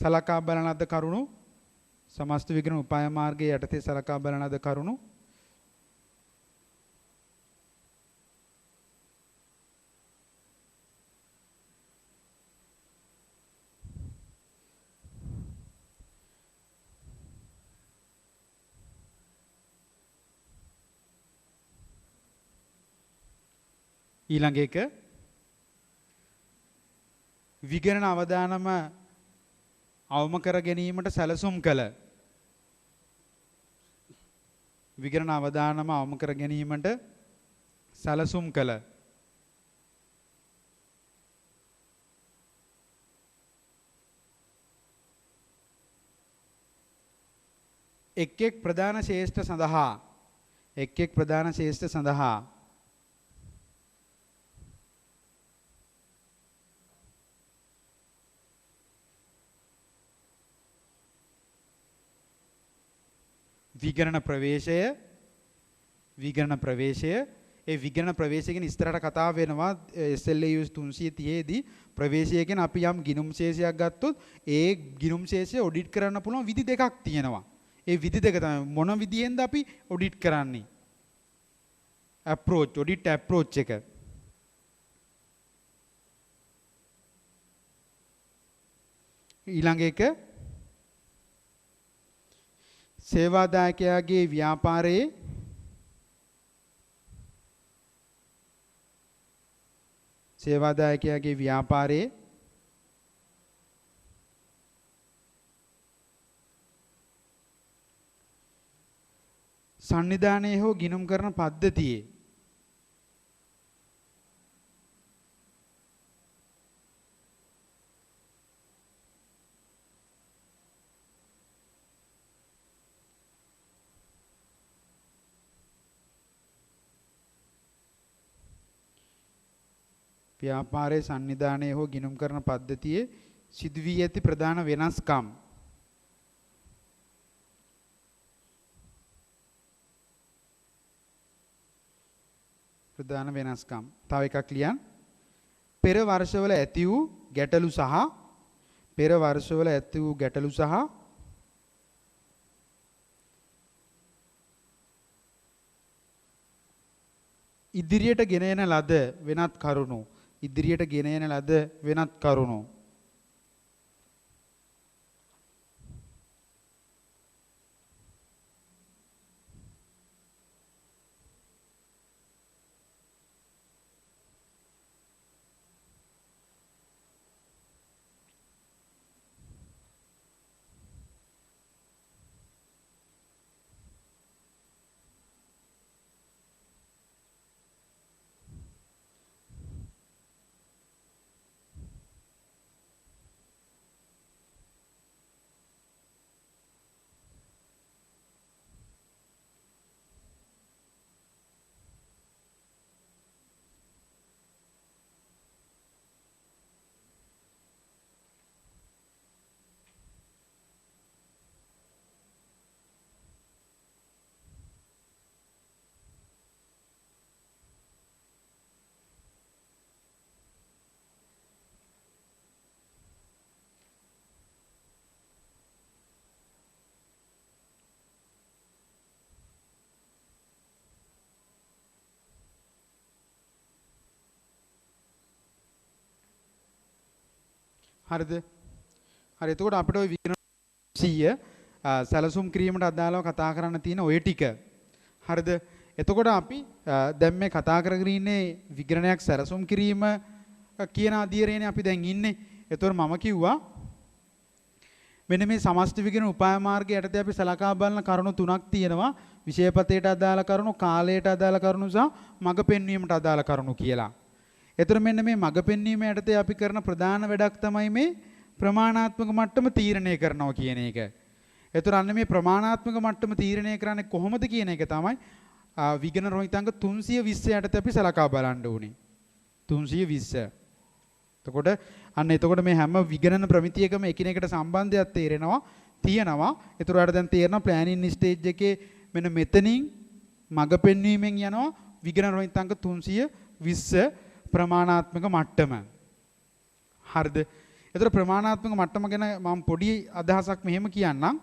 සලකා බලන ලද කරුණු සමස්ත විගණන උපාය මාර්ගයේ යටතේ සලකා බලන ලද කරුණු ඊළඟ එක විගණන අවදානම අවම කර ගැනීමට සැලසුම් කළ විගණන අවදානම අවම කර ගැනීමට සැලසුම් කළ එක් එක් ප්‍රධාන ශේෂ්ඨ සඳහා විගණන ප්‍රවේශය ඒ විගණන ප්‍රවේශය ගැන ඉස්සරහට කතා වෙනවා SLAUS 330 දී ප්‍රවේශය ගැන අපි යම් ගිණුම් ශේෂයක් ගත්තොත් ඒ ගිණුම් ශේෂය ඔඩිට් කරන්න පුළුවන් විදි දෙකක් තියෙනවා. ඒ විදි දෙක තමයි මොන විදියෙන්ද අපි ඔඩිට් කරන්නේ? ඔඩිට් අප්‍රෝච් එක. ඊළඟ එක සේවාදායකයාගේ ව්‍යාපාරයේ සංනිධානයේ හෝ ගිණුම් කරන පද්ධතියේ ව්‍යාපාරයේ සංනිධානයේ හෝ ගිණුම් කරන පද්ධතියේ සිදුවී ඇති ප්‍රධාන වෙනස්කම් තව එකක් ලියන්න. පෙර වර්ෂවල ඇති වූ ගැටලු සහ ඉදිරියට ගෙන එන ලද වෙනත් කරුණු හරිද? හරි. එතකොට අපිට ওই විග්‍රහ 100 සැලසුම් කිරීමට අදාළව කතා කරන්න තියෙන ওই ටික. හරිද? එතකොට අපි දැන් මේ කතා කරගෙන ඉන්නේ විග්‍රහණයක් සැලසුම් කිරීම කියන අධීරයනේ අපි දැන් ඉන්නේ. එතකොට මම කිව්වා මෙන්න මේ සමස්ත විග්‍රහණ උපාය මාර්ගය යටතේ අපි සලකා බලන කරුණු තුනක් තියෙනවා. විෂයපතේට අදාළ කරුණු, කාලයට අදාළ කරුණු සහ මඟ පෙන්වීමට අදාළ කරුණු කියලා. එතකොට මෙන්න මේ මඟ පෙන්වීම යටතේ අපි කරන ප්‍රධාන වැඩක් තමයි මේ ප්‍රමාණාත්මක මට්ටම තීරණය කරනවා කියන එක. එතකොට අන්න මේ ප්‍රමාණාත්මක මට්ටම තීරණය කරන්නේ කොහොමද කියන එක තමයි විග්‍රහණ රෝහිතාංග 320 යටතේ අපි සලකා බලන්න ඕනේ. 320. එතකොට එතකොට මේ හැම විගණන ප්‍රමිතියකම එකිනෙකට සම්බන්ධයක් තියෙනවා. ඒතරට දැන් තේරෙනවා ප්ලෑනින් ස්ටේජ් එකේ මෙන්න මෙතනින් මඟ පෙන්වීමෙන් යනවා විගණන රෝහිතාංග 320 ප්‍රමාණාත්මක මට්ටම. හරිද? ඒතර ප්‍රමාණාත්මක මට්ටම ගැන මම පොඩි අදහසක් මෙහෙම කියන්නම්.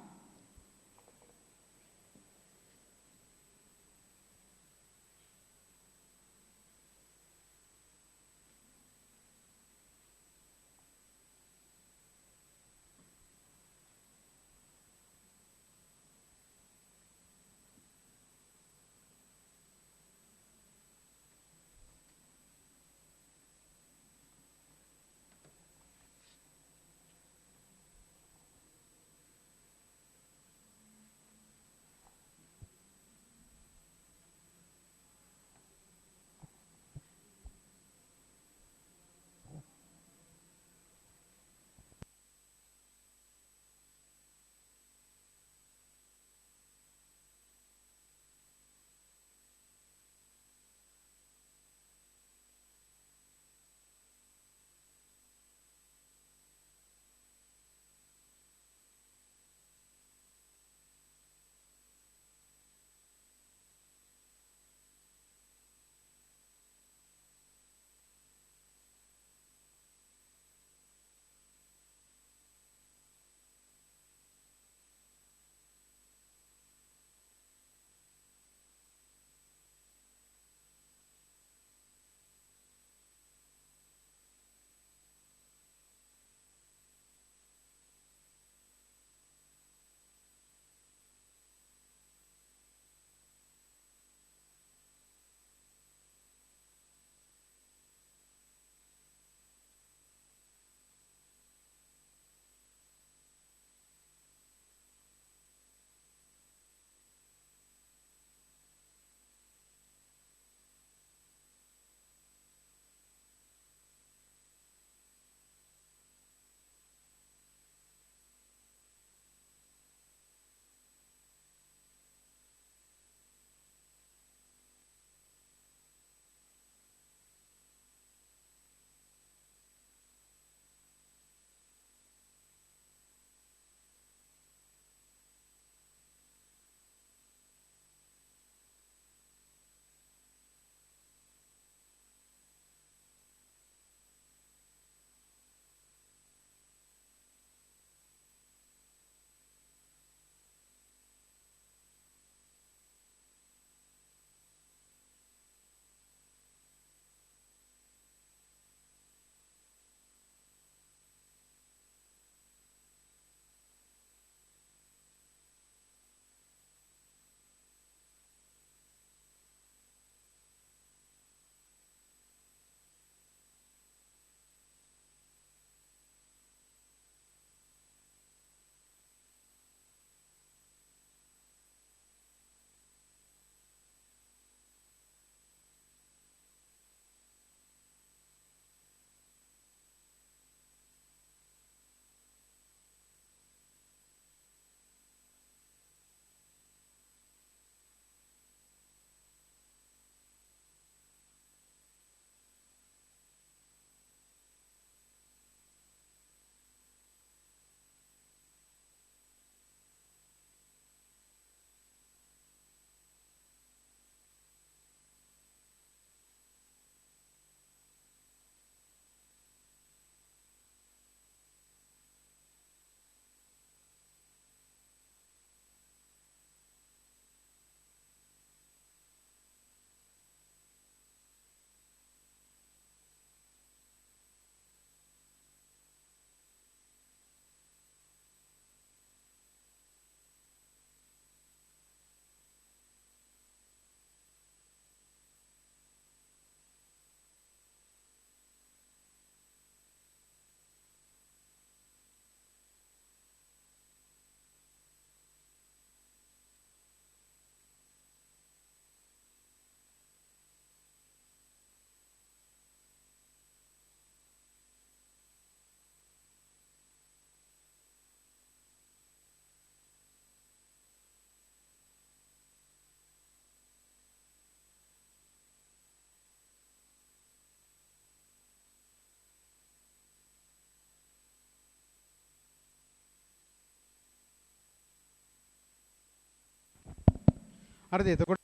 හරිද? එතකොට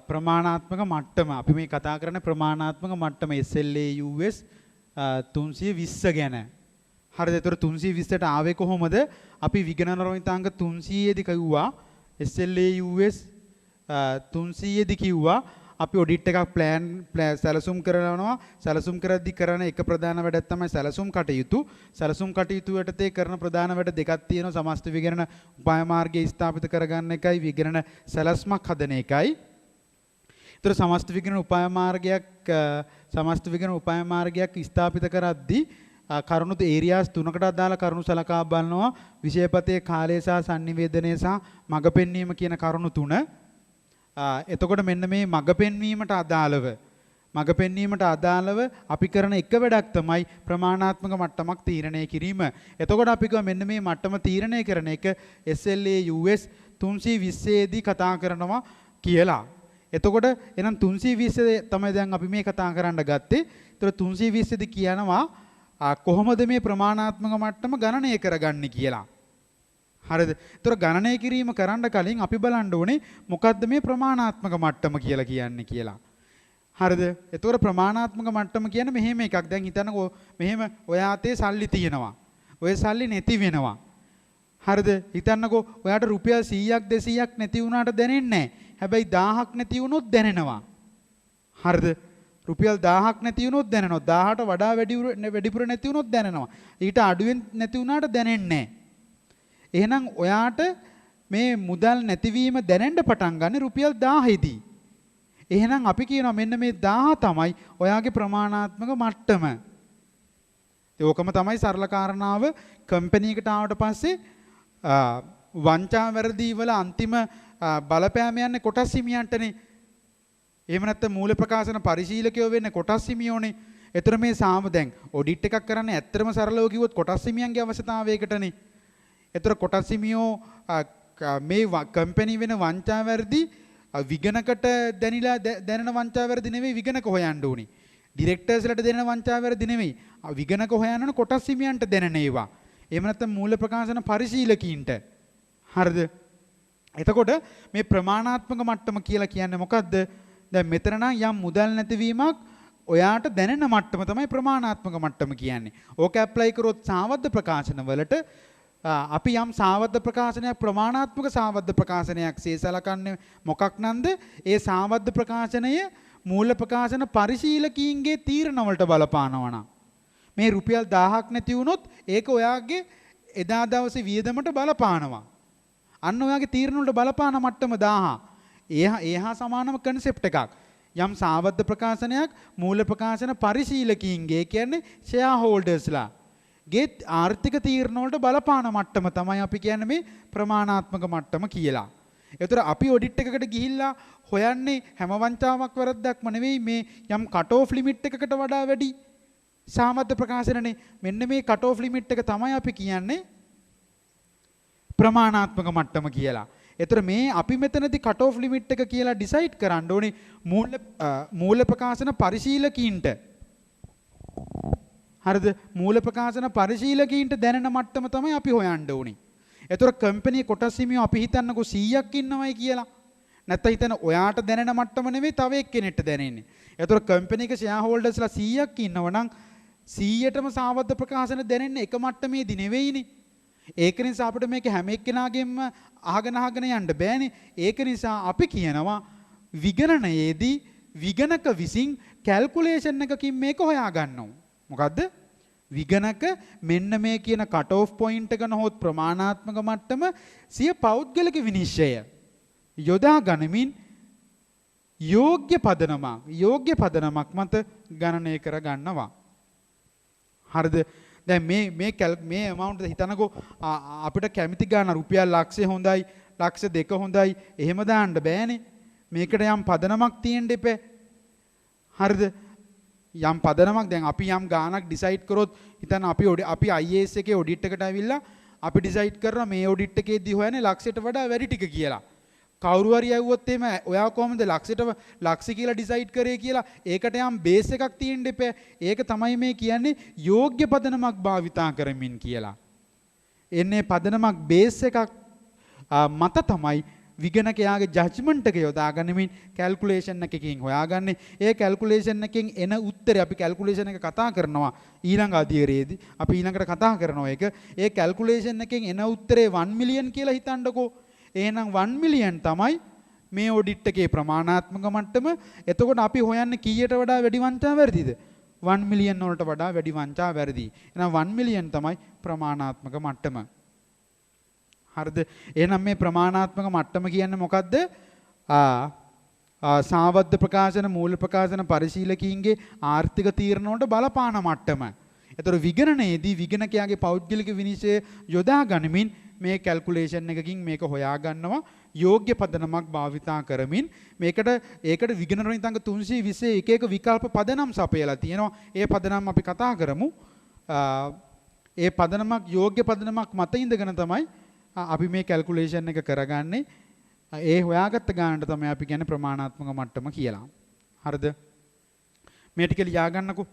ප්‍රමාණාත්මක මට්ටම අපි මේ කතා කරන්නේ ප්‍රමාණාත්මක මට්ටම SLA US 320 ගැන. හරිද? ඒතර 320ට ආවේ කොහොමද? අපි විගණනරෝහිතාංග 300 දී කිව්වා SLA US 300 දී කිව්වා අපි ඔඩිට් එකක් ප්ලෑන් සැලසුම් කරනවා. සැලසුම් කරද්දී කරන එක ප්‍රධාන වැඩක් තමයි සැලසුම් කටයුතු. සැලසුම් කටයුතු යටතේ කරන ප්‍රධාන වැඩ දෙකක් තියෙනවා. සමස්ත විගණන උපාය මාර්ගය ස්ථාපිත කරගන්න එකයි විගණන සැලැස්මක් හදන එකයි. ඒතර සමස්ත විගණන උපාය මාර්ගයක් ස්ථාපිත කරද්දී කරුණු ඒරියාස් තුනකට අදාළ කරුණු සලකා බලනවා. විෂයපතේ කාලය සහ sannivedanaya සහ මඟ පෙන්වීම කියන කරුණු තුන. එතකොට මෙන්න මේ මඟ පෙන්වීමට අදාළව අපි කරන එක වැඩක් තමයි ප්‍රමාණාත්මක මට්ටමක් තීරණය කිරීම. එතකොට අපි කිව්වා මෙන්න මේ මට්ටම තීරණය කරන එක SLA US 320 දී කතා කරනවා කියලා. එතකොට එහෙනම් 320 තමයි දැන් අපි මේ කතා කරන්න ගත්තේ. ඒතර 320 දී කියනවා කොහොමද මේ ප්‍රමාණාත්මක මට්ටම ගණනය කරගන්නේ කියලා. හරිද? ඒතර ගණනය කිරීම කරන්න කලින් අපි බලන්න ඕනේ මොකද්ද මේ ප්‍රමාණාත්මක මට්ටම කියලා කියන්නේ කියලා. හරිද? ඒතර ප්‍රමාණාත්මක මට්ටම කියන්නේ මෙහෙම එකක්. දැන් හිතන්නකෝ මෙහෙම ඔයා අතේ සල්ලි තියෙනවා. ඔය සල්ලි නැති වෙනවා. හරිද? හිතන්නකෝ ඔයාට රුපියල් 100ක් 200ක් නැති වුණාට දැනෙන්නේ නැහැ. හැබැයි 1000ක් නැති වුණොත් දැනෙනවා. හරිද? රුපියල් 1000ක් නැති වුණොත් දැනෙනවා. 1000ට වඩා වැඩිපුර නැති වුණොත් දැනෙනවා. ඊට අඩුවෙන් නැති වුණාට දැනෙන්නේ නැහැ. එහෙනම් ඔයාට මේ මුදල් නැතිවීම දැනෙන්න පටන් ගන්න රුපියල් 1000 දී. එහෙනම් අපි කියනවා මෙන්න මේ 1000 තමයි ඔයාගේ ප්‍රමාණාත්මක මට්ටම. ඒකම තමයි සරල කාරණාව. කම්පැනි එකට ආවට පස්සේ වංචා වැරදි වල අන්තිම බලපෑම යන්නේ කොටස් හිමියන්ටනේ. එහෙම නැත්නම් මූල ප්‍රකාශන පරිශීලකයෝ වෙන්නේ කොටස් හිමියෝනේ. ඒතර මේ දැන් ඔඩිට් එකක් කරන්නේ ඇත්තටම සරලව කිව්වොත් කොටස් හිමියන්ගේ අවශ්‍යතාවයකටනේ. ඒතර කොටස් හිමියෝ මේ කම්පැනි වෙන වංචා වැරදි විගණකට දැනෙන වංචා වැරදි නෙවෙයි විගණක හොයන්න ඕනේ. ඩිරෙක්ටර්ස්ලට දැනෙන වංචා වැරදි නෙවෙයි විගණක හොයන්න ඕන කොටස් හිමියන්ට දැනෙන ඒවා. එහෙම නැත්නම් මූල ප්‍රකාශන පරිශීලකීන්ට. හරිද? එතකොට මේ ප්‍රමාණාත්මක මට්ටම කියලා කියන්නේ මොකද්ද? දැන් මෙතන නම් යම් මුදල් නැතිවීමක් ඔයාට දැනෙන මට්ටම තමයි ප්‍රමාණාත්මක මට්ටම කියන්නේ. ඕක ඇප්ලයි කරොත් සාවද්ද ප්‍රකාශන වලට අපි යම් සාවද්ද ප්‍රකාශනයක් ප්‍රමාණාත්මක සාවද්ද ප්‍රකාශනයක් සේසලකන්නේ මොකක් නන්ද? ඒ සාවද්ද ප්‍රකාශනය මූල ප්‍රකාශන පරිශීලකීන්ගේ තීරණ වලට බලපානවා නම් මේ රුපියල් 1000ක් නැති වුණොත් ඒක ඔයාගේ එදා දවසේ වියදමට බලපානවා. අන්න ඔයාගේ තීරණ වලට බලපාන මට්ටම 1000. ඒහා සමානම කන්සෙප්ට් එකක්. යම් සාවද්ද ප්‍රකාශනයක් මූල ප්‍රකාශන පරිශීලකීන්ගේ කියන්නේ ෂෙයා හෝල්ඩර්ස්ලා ගේ ආර්ථික තීරණ වලට බලපාන මට්ටම තමයි අපි කියන්නේ මේ ප්‍රමාණාත්මක මට්ටම කියලා. ඒතර අපි ඔඩිට් එකකට ගිහිල්ලා හොයන්නේ හැම වංචාවක් වැරද්දක්ම නෙවෙයි මේ යම් කට් ඔෆ් ලිමිට් එකකට වඩා වැඩි සාවද්ද ප්‍රකාශනනේ. මෙන්න මේ කට් ඔෆ් ලිමිට් එක තමයි අපි කියන්නේ ප්‍රමාණාත්මක මට්ටම කියලා. ඒතර මේ අපි මෙතනදී කට් ඔෆ් ලිමිට් එක කියලා ඩිසයිඩ් කරන්න ඕනේ මූල ප්‍රකාශන පරිශීලකීන්ට. හරිද? මූල ප්‍රකාශන පරිශීලකීන්ට දැනෙන මට්ටම තමයි අපි හොයන්න ඕනේ. ඒතර කම්පැනි කොටස් හිමියෝ අපි හිතන්නකෝ 100ක් ඉන්නවයි කියලා. නැත්නම් හිතන ඔයාට දැනෙන මට්ටම නෙවෙයි තව එක්කෙනෙක්ට දැනෙන්නේ. ඒතර කම්පැනි එක ෂෙයා හෝල්ඩර්ස්ලා 100ක් ඉන්නවනම් 100ටම සාවද්ද ප්‍රකාශන දැනෙන්නේ එක මට්ටමේදී නෙවෙයිනේ. ඒක නිසා අපිට මේක හැම එක්කෙනාගෙම අහගෙන යන්න බෑනේ. ඒක නිසා අපි කියනවා විගණනයේදී විගණක විසින් කැල්කියුලේෂන් එකකින් මේක හොයා ගන්නවා. මොකද්ද? විගණක මෙන්න මේ කියන කට් ඔෆ් පොයින්ට් එක නොහොත් ප්‍රමාණාත්මක මට්ටම සිය පෞද්ගලික විනිශ්චය යොදා ගනිමින් යෝග්‍ය පදනමක් මත ගණනය කර ගන්නවා. හරිද? දැන් මේ amount එක හිතනකෝ අපිට කැමති ගාන රුපියල් ලක්ෂය හොඳයි ලක්ෂ 2 හොඳයි එහෙම දාන්න බෑනේ. මේකට යම් පදනමක් තියෙන්න එපේ. හරිද? යම් පදනමක් දැන් අපි යම් ගානක් ඩිසයිඩ් කරොත් හිතන්න අපි IAS එකේ ඔඩිට් එකට ඇවිල්ලා අපි ඩිසයිඩ් කරනවා මේ ඔඩිට් එකේදී හොයන්නේ ලක්ෂයට වඩා වැඩි ටික කියලා. කවුරු හරි ඇහුවොත් එහෙම ඔයා කොහොමද ලක්ෂ කියලා ඩිසයිඩ් කරේ කියලා ඒකට යම් බේස් එකක් තියෙන්න එපා. ඒක තමයි මේ කියන්නේ යෝග්‍ය පදනමක් භාවිතා කරමින් කියලා. එන්නේ පදනමක් බේස් එකක් මත තමයි විගණකයාගේ ජජ්මන්ට් එක යොදාගනිමින් කැල්කියුලේෂන් එකකින් හොයාගන්නේ. ඒ කැල්කියුලේෂන් එකෙන් එන උත්තරය අපි කැල්කියුලේෂන් එක කතා කරනවා ඊළඟ අධ්‍යයනයේදී. අපි ඊළඟට කතා කරනවා ඒක. ඒ කැල්කියුලේෂන් එකෙන් එන උත්තරේ 1 මිලියන් කියලා හිතන්නකෝ. එහෙනම් 1 මිලියන් තමයි මේ ඔඩිට් එකේ ප්‍රමාණාත්මක මට්ටම. එතකොට අපි හොයන්නේ කීයට වඩා වැඩි වංචා වැරදිද? 1 මිලියන් වලට වඩා වැඩි වංචා වැරදි. එහෙනම් 1 මිලියන් තමයි ප්‍රමාණාත්මක මට්ටම. හරිද? එහෙනම් මේ ප්‍රමාණාත්මක මට්ටම කියන්නේ මොකද්ද? සාවද්ද ප්‍රකාශන මූල ප්‍රකාශන පරිශීලකීන්ගේ ආර්ථික තීරණ වලට බලපාන මට්ටම. ඒතර විගණනයේදී විගණකයාගේ පෞද්ගලික විනිශ්චය යොදා ගනිමින් මේ කැල්කියුලේෂන් එකකින් මේක හොයා ගන්නවා යෝග්‍ය පදනමක් භාවිතා කරමින් ඒකට විගණන රණිතංග 320 එක එක විකල්ප පදනම් සපයලා තියෙනවා. ඒ පදනම් අපි කතා කරමු. ඒ පදනමක් යෝග්‍ය පදනමක් මත ඉඳගෙන තමයි අපි මේ කැල්කියුලේෂන් එක කරගන්නේ. ඒ හොයාගත්ත ගානට තමයි අපි කියන්නේ ප්‍රමාණාත්මක මට්ටම කියලා. හරිද? මේ ටික ලියා ගන්නකෝ.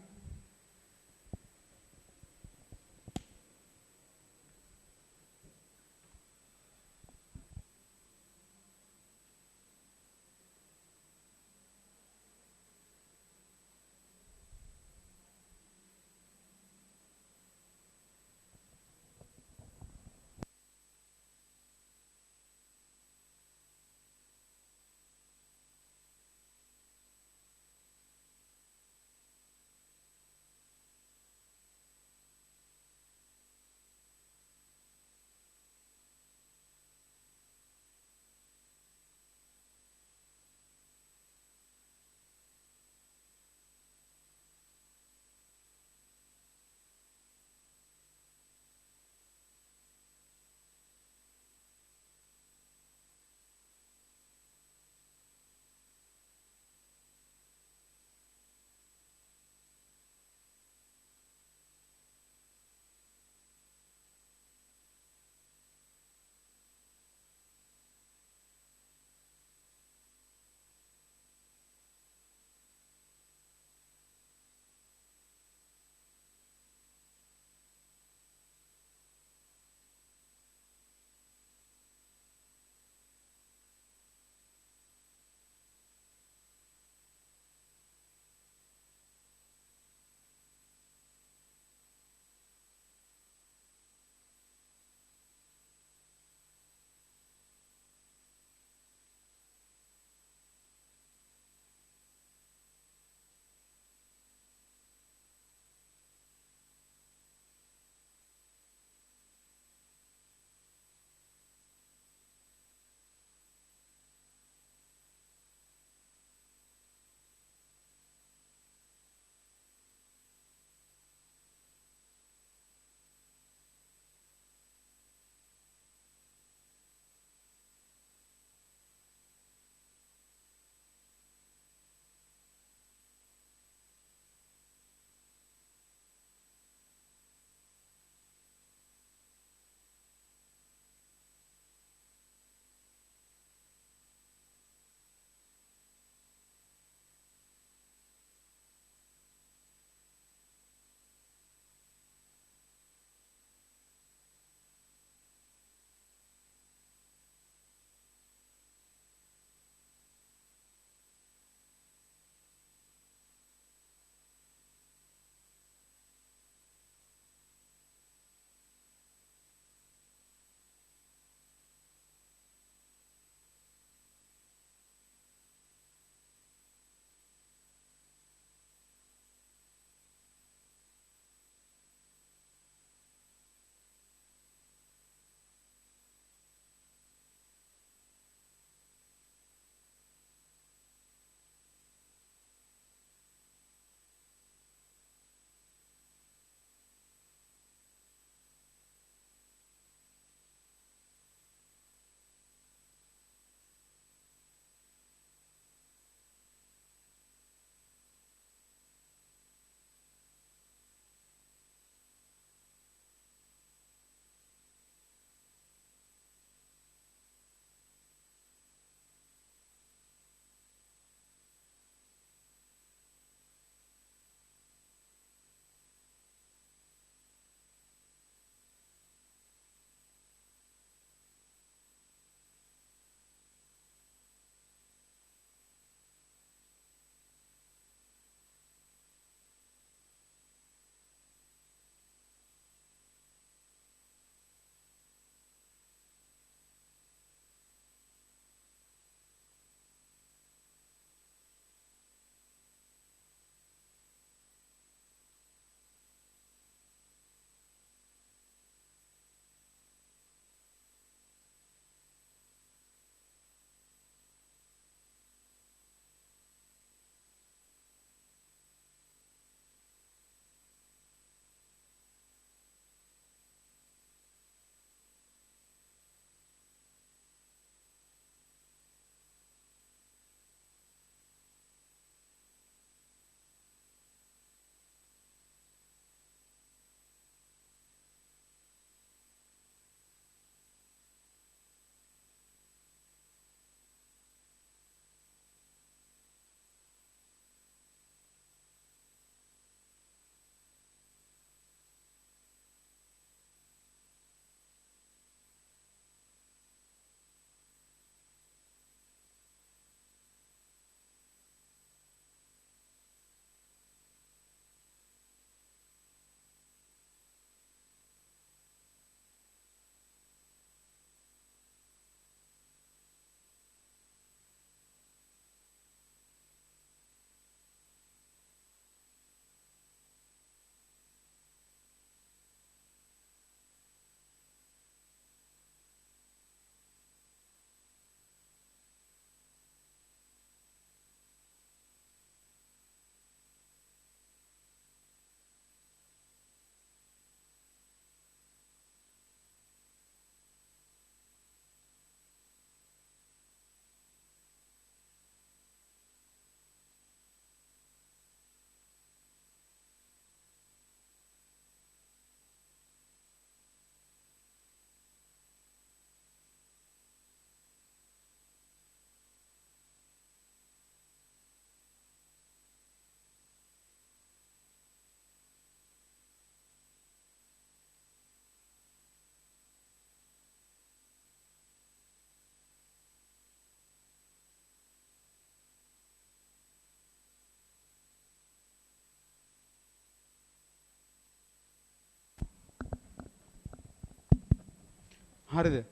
හරිද?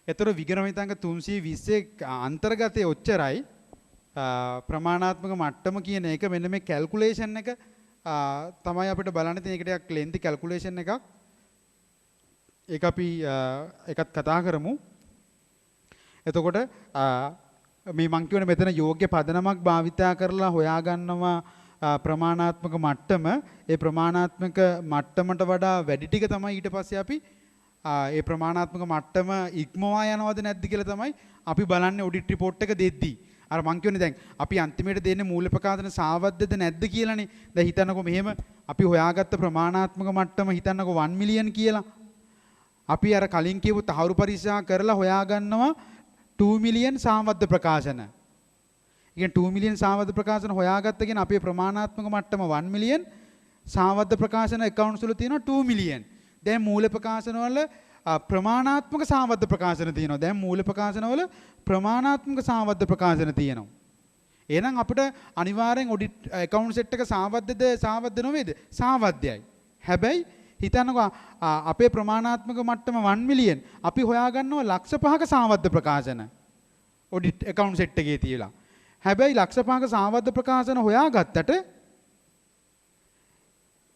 එතකොට විග්‍රහ හිතාංග 320 අන්තර්ගතයේ ඔච්චරයි ප්‍රමාණාත්මක මට්ටම කියන එක මෙන්න මේ කැල්කියුලේෂන් එක තමයි අපිට බලන්න තියෙන. ඒක ටිකක් ලෙන්ති කැල්කියුලේෂන් එකක්. ඒක අපි එකත් කතා කරමු. එතකොට මේ මං කියවනේ මෙතන යෝග්‍ය පදනමක් භාවිතා කරලා හොයාගන්නවා ප්‍රමාණාත්මක මට්ටම. ඒ ප්‍රමාණාත්මක මට්ටමට වඩා වැඩි ටික තමයි ඊට පස්සේ අපි ඒ ප්‍රමාණාත්මක මට්ටම ඉක්මවා යනවද නැද්ද කියලා තමයි අපි බලන්නේ ඔඩිට් රිපෝට් එක දෙද්දී. අර මං කියවනේ දැන් අපි අන්තිමේට දෙන්නේ මූල්‍ය ප්‍රකාශන සාවද්දද නැද්ද කියලානේ. දැන් හිතන්නකෝ මෙහෙම අපි හොයාගත්ත ප්‍රමාණාත්මක මට්ටම හිතන්නකෝ 1 මිලියන් කියලා. අපි අර කලින් කියපු තහවුරු පරීක්ෂා කරලා හොයාගන්නවා 2 මිලියන් සාවද්ද ප්‍රකාශන. ඉතින් 2 මිලියන් සාවද්ද ප්‍රකාශන හොයාගත්ත කියන අපේ ප්‍රමාණාත්මක මට්ටම 1 මිලියන් සාවද්ද ප්‍රකාශන accounts වල තියෙනවා 2 මිලියන්. දැන් මූල්‍ය ප්‍රකාශන වල ප්‍රමාණාත්මක සාවද්ද ප්‍රකාශන තියෙනවා. දැන් මූල්‍ය ප්‍රකාශන වල ප්‍රමාණාත්මක සාවද්ද ප්‍රකාශන තියෙනවා. එහෙනම් අපිට අනිවාර්යෙන් ඔඩිට් account set එක සාවද්ද නොවේද? සාවද්දයයි. හැබැයි හිතන්නකෝ අපේ ප්‍රමාණාත්මක මට්ටම 1 මිලියන් අපි හොයාගන්නවා ලක්ෂ 5ක සාවද්ද ප්‍රකාශන ඔඩිට් account set එකේ තියලා. හැබැයි ලක්ෂ 5ක සාවද්ද ප්‍රකාශන හොයාගත්තට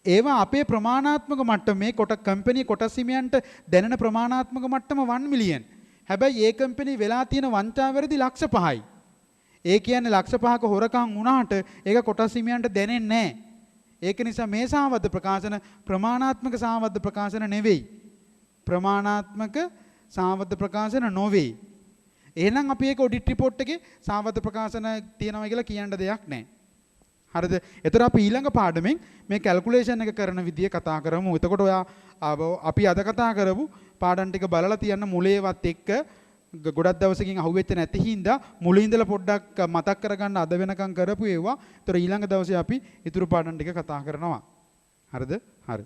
ඒවා අපේ ප්‍රමාණාත්මක මට්ටම මේ කම්පැනි කොටස් හිමියන්ට දැනෙන ප්‍රමාණාත්මක මට්ටම 1 මිලියන්. හැබැයි ඒ කම්පැනි වෙලා තියෙන වංචා වැරදි ලක්ෂ 5යි. ඒ කියන්නේ ලක්ෂ 5ක හොරකම් වුණාට ඒක කොටස් හිමියන්ට දැනෙන්නේ නැහැ. ඒක නිසා මේ සාවද්ද ප්‍රකාශන ප්‍රමාණාත්මක සාවද්ද ප්‍රකාශන නෙවෙයි. ප්‍රමාණාත්මක සාවද්ද ප්‍රකාශන නොවේ. එහෙනම් අපි ඒක ඔඩිට් රිපෝට් එකේ සාවද්ද ප්‍රකාශන තියෙනවා කියලා කියන්න දෙයක් නැහැ. හරිද? එතකොට අපි ඊළඟ පාඩමෙන් මේ කැල්කියුලේෂන් එක කරන විදිය කතා කරමු. එතකොට ඔයා අපි අද කතා කරපු පාඩම් ටික බලලා තියන්න මුලේවත් එක්ක ගොඩක් දවසකින් අහුවෙච්ච නැති හින්දා මුලින් ඉඳලා පොඩ්ඩක් මතක් කරගන්න අද වෙනකන් කරපු ඒවා. ඒතර ඊළඟ දවසේ අපි ඊතුරු පාඩම් ටික කතා කරනවා. හරිද? හරි.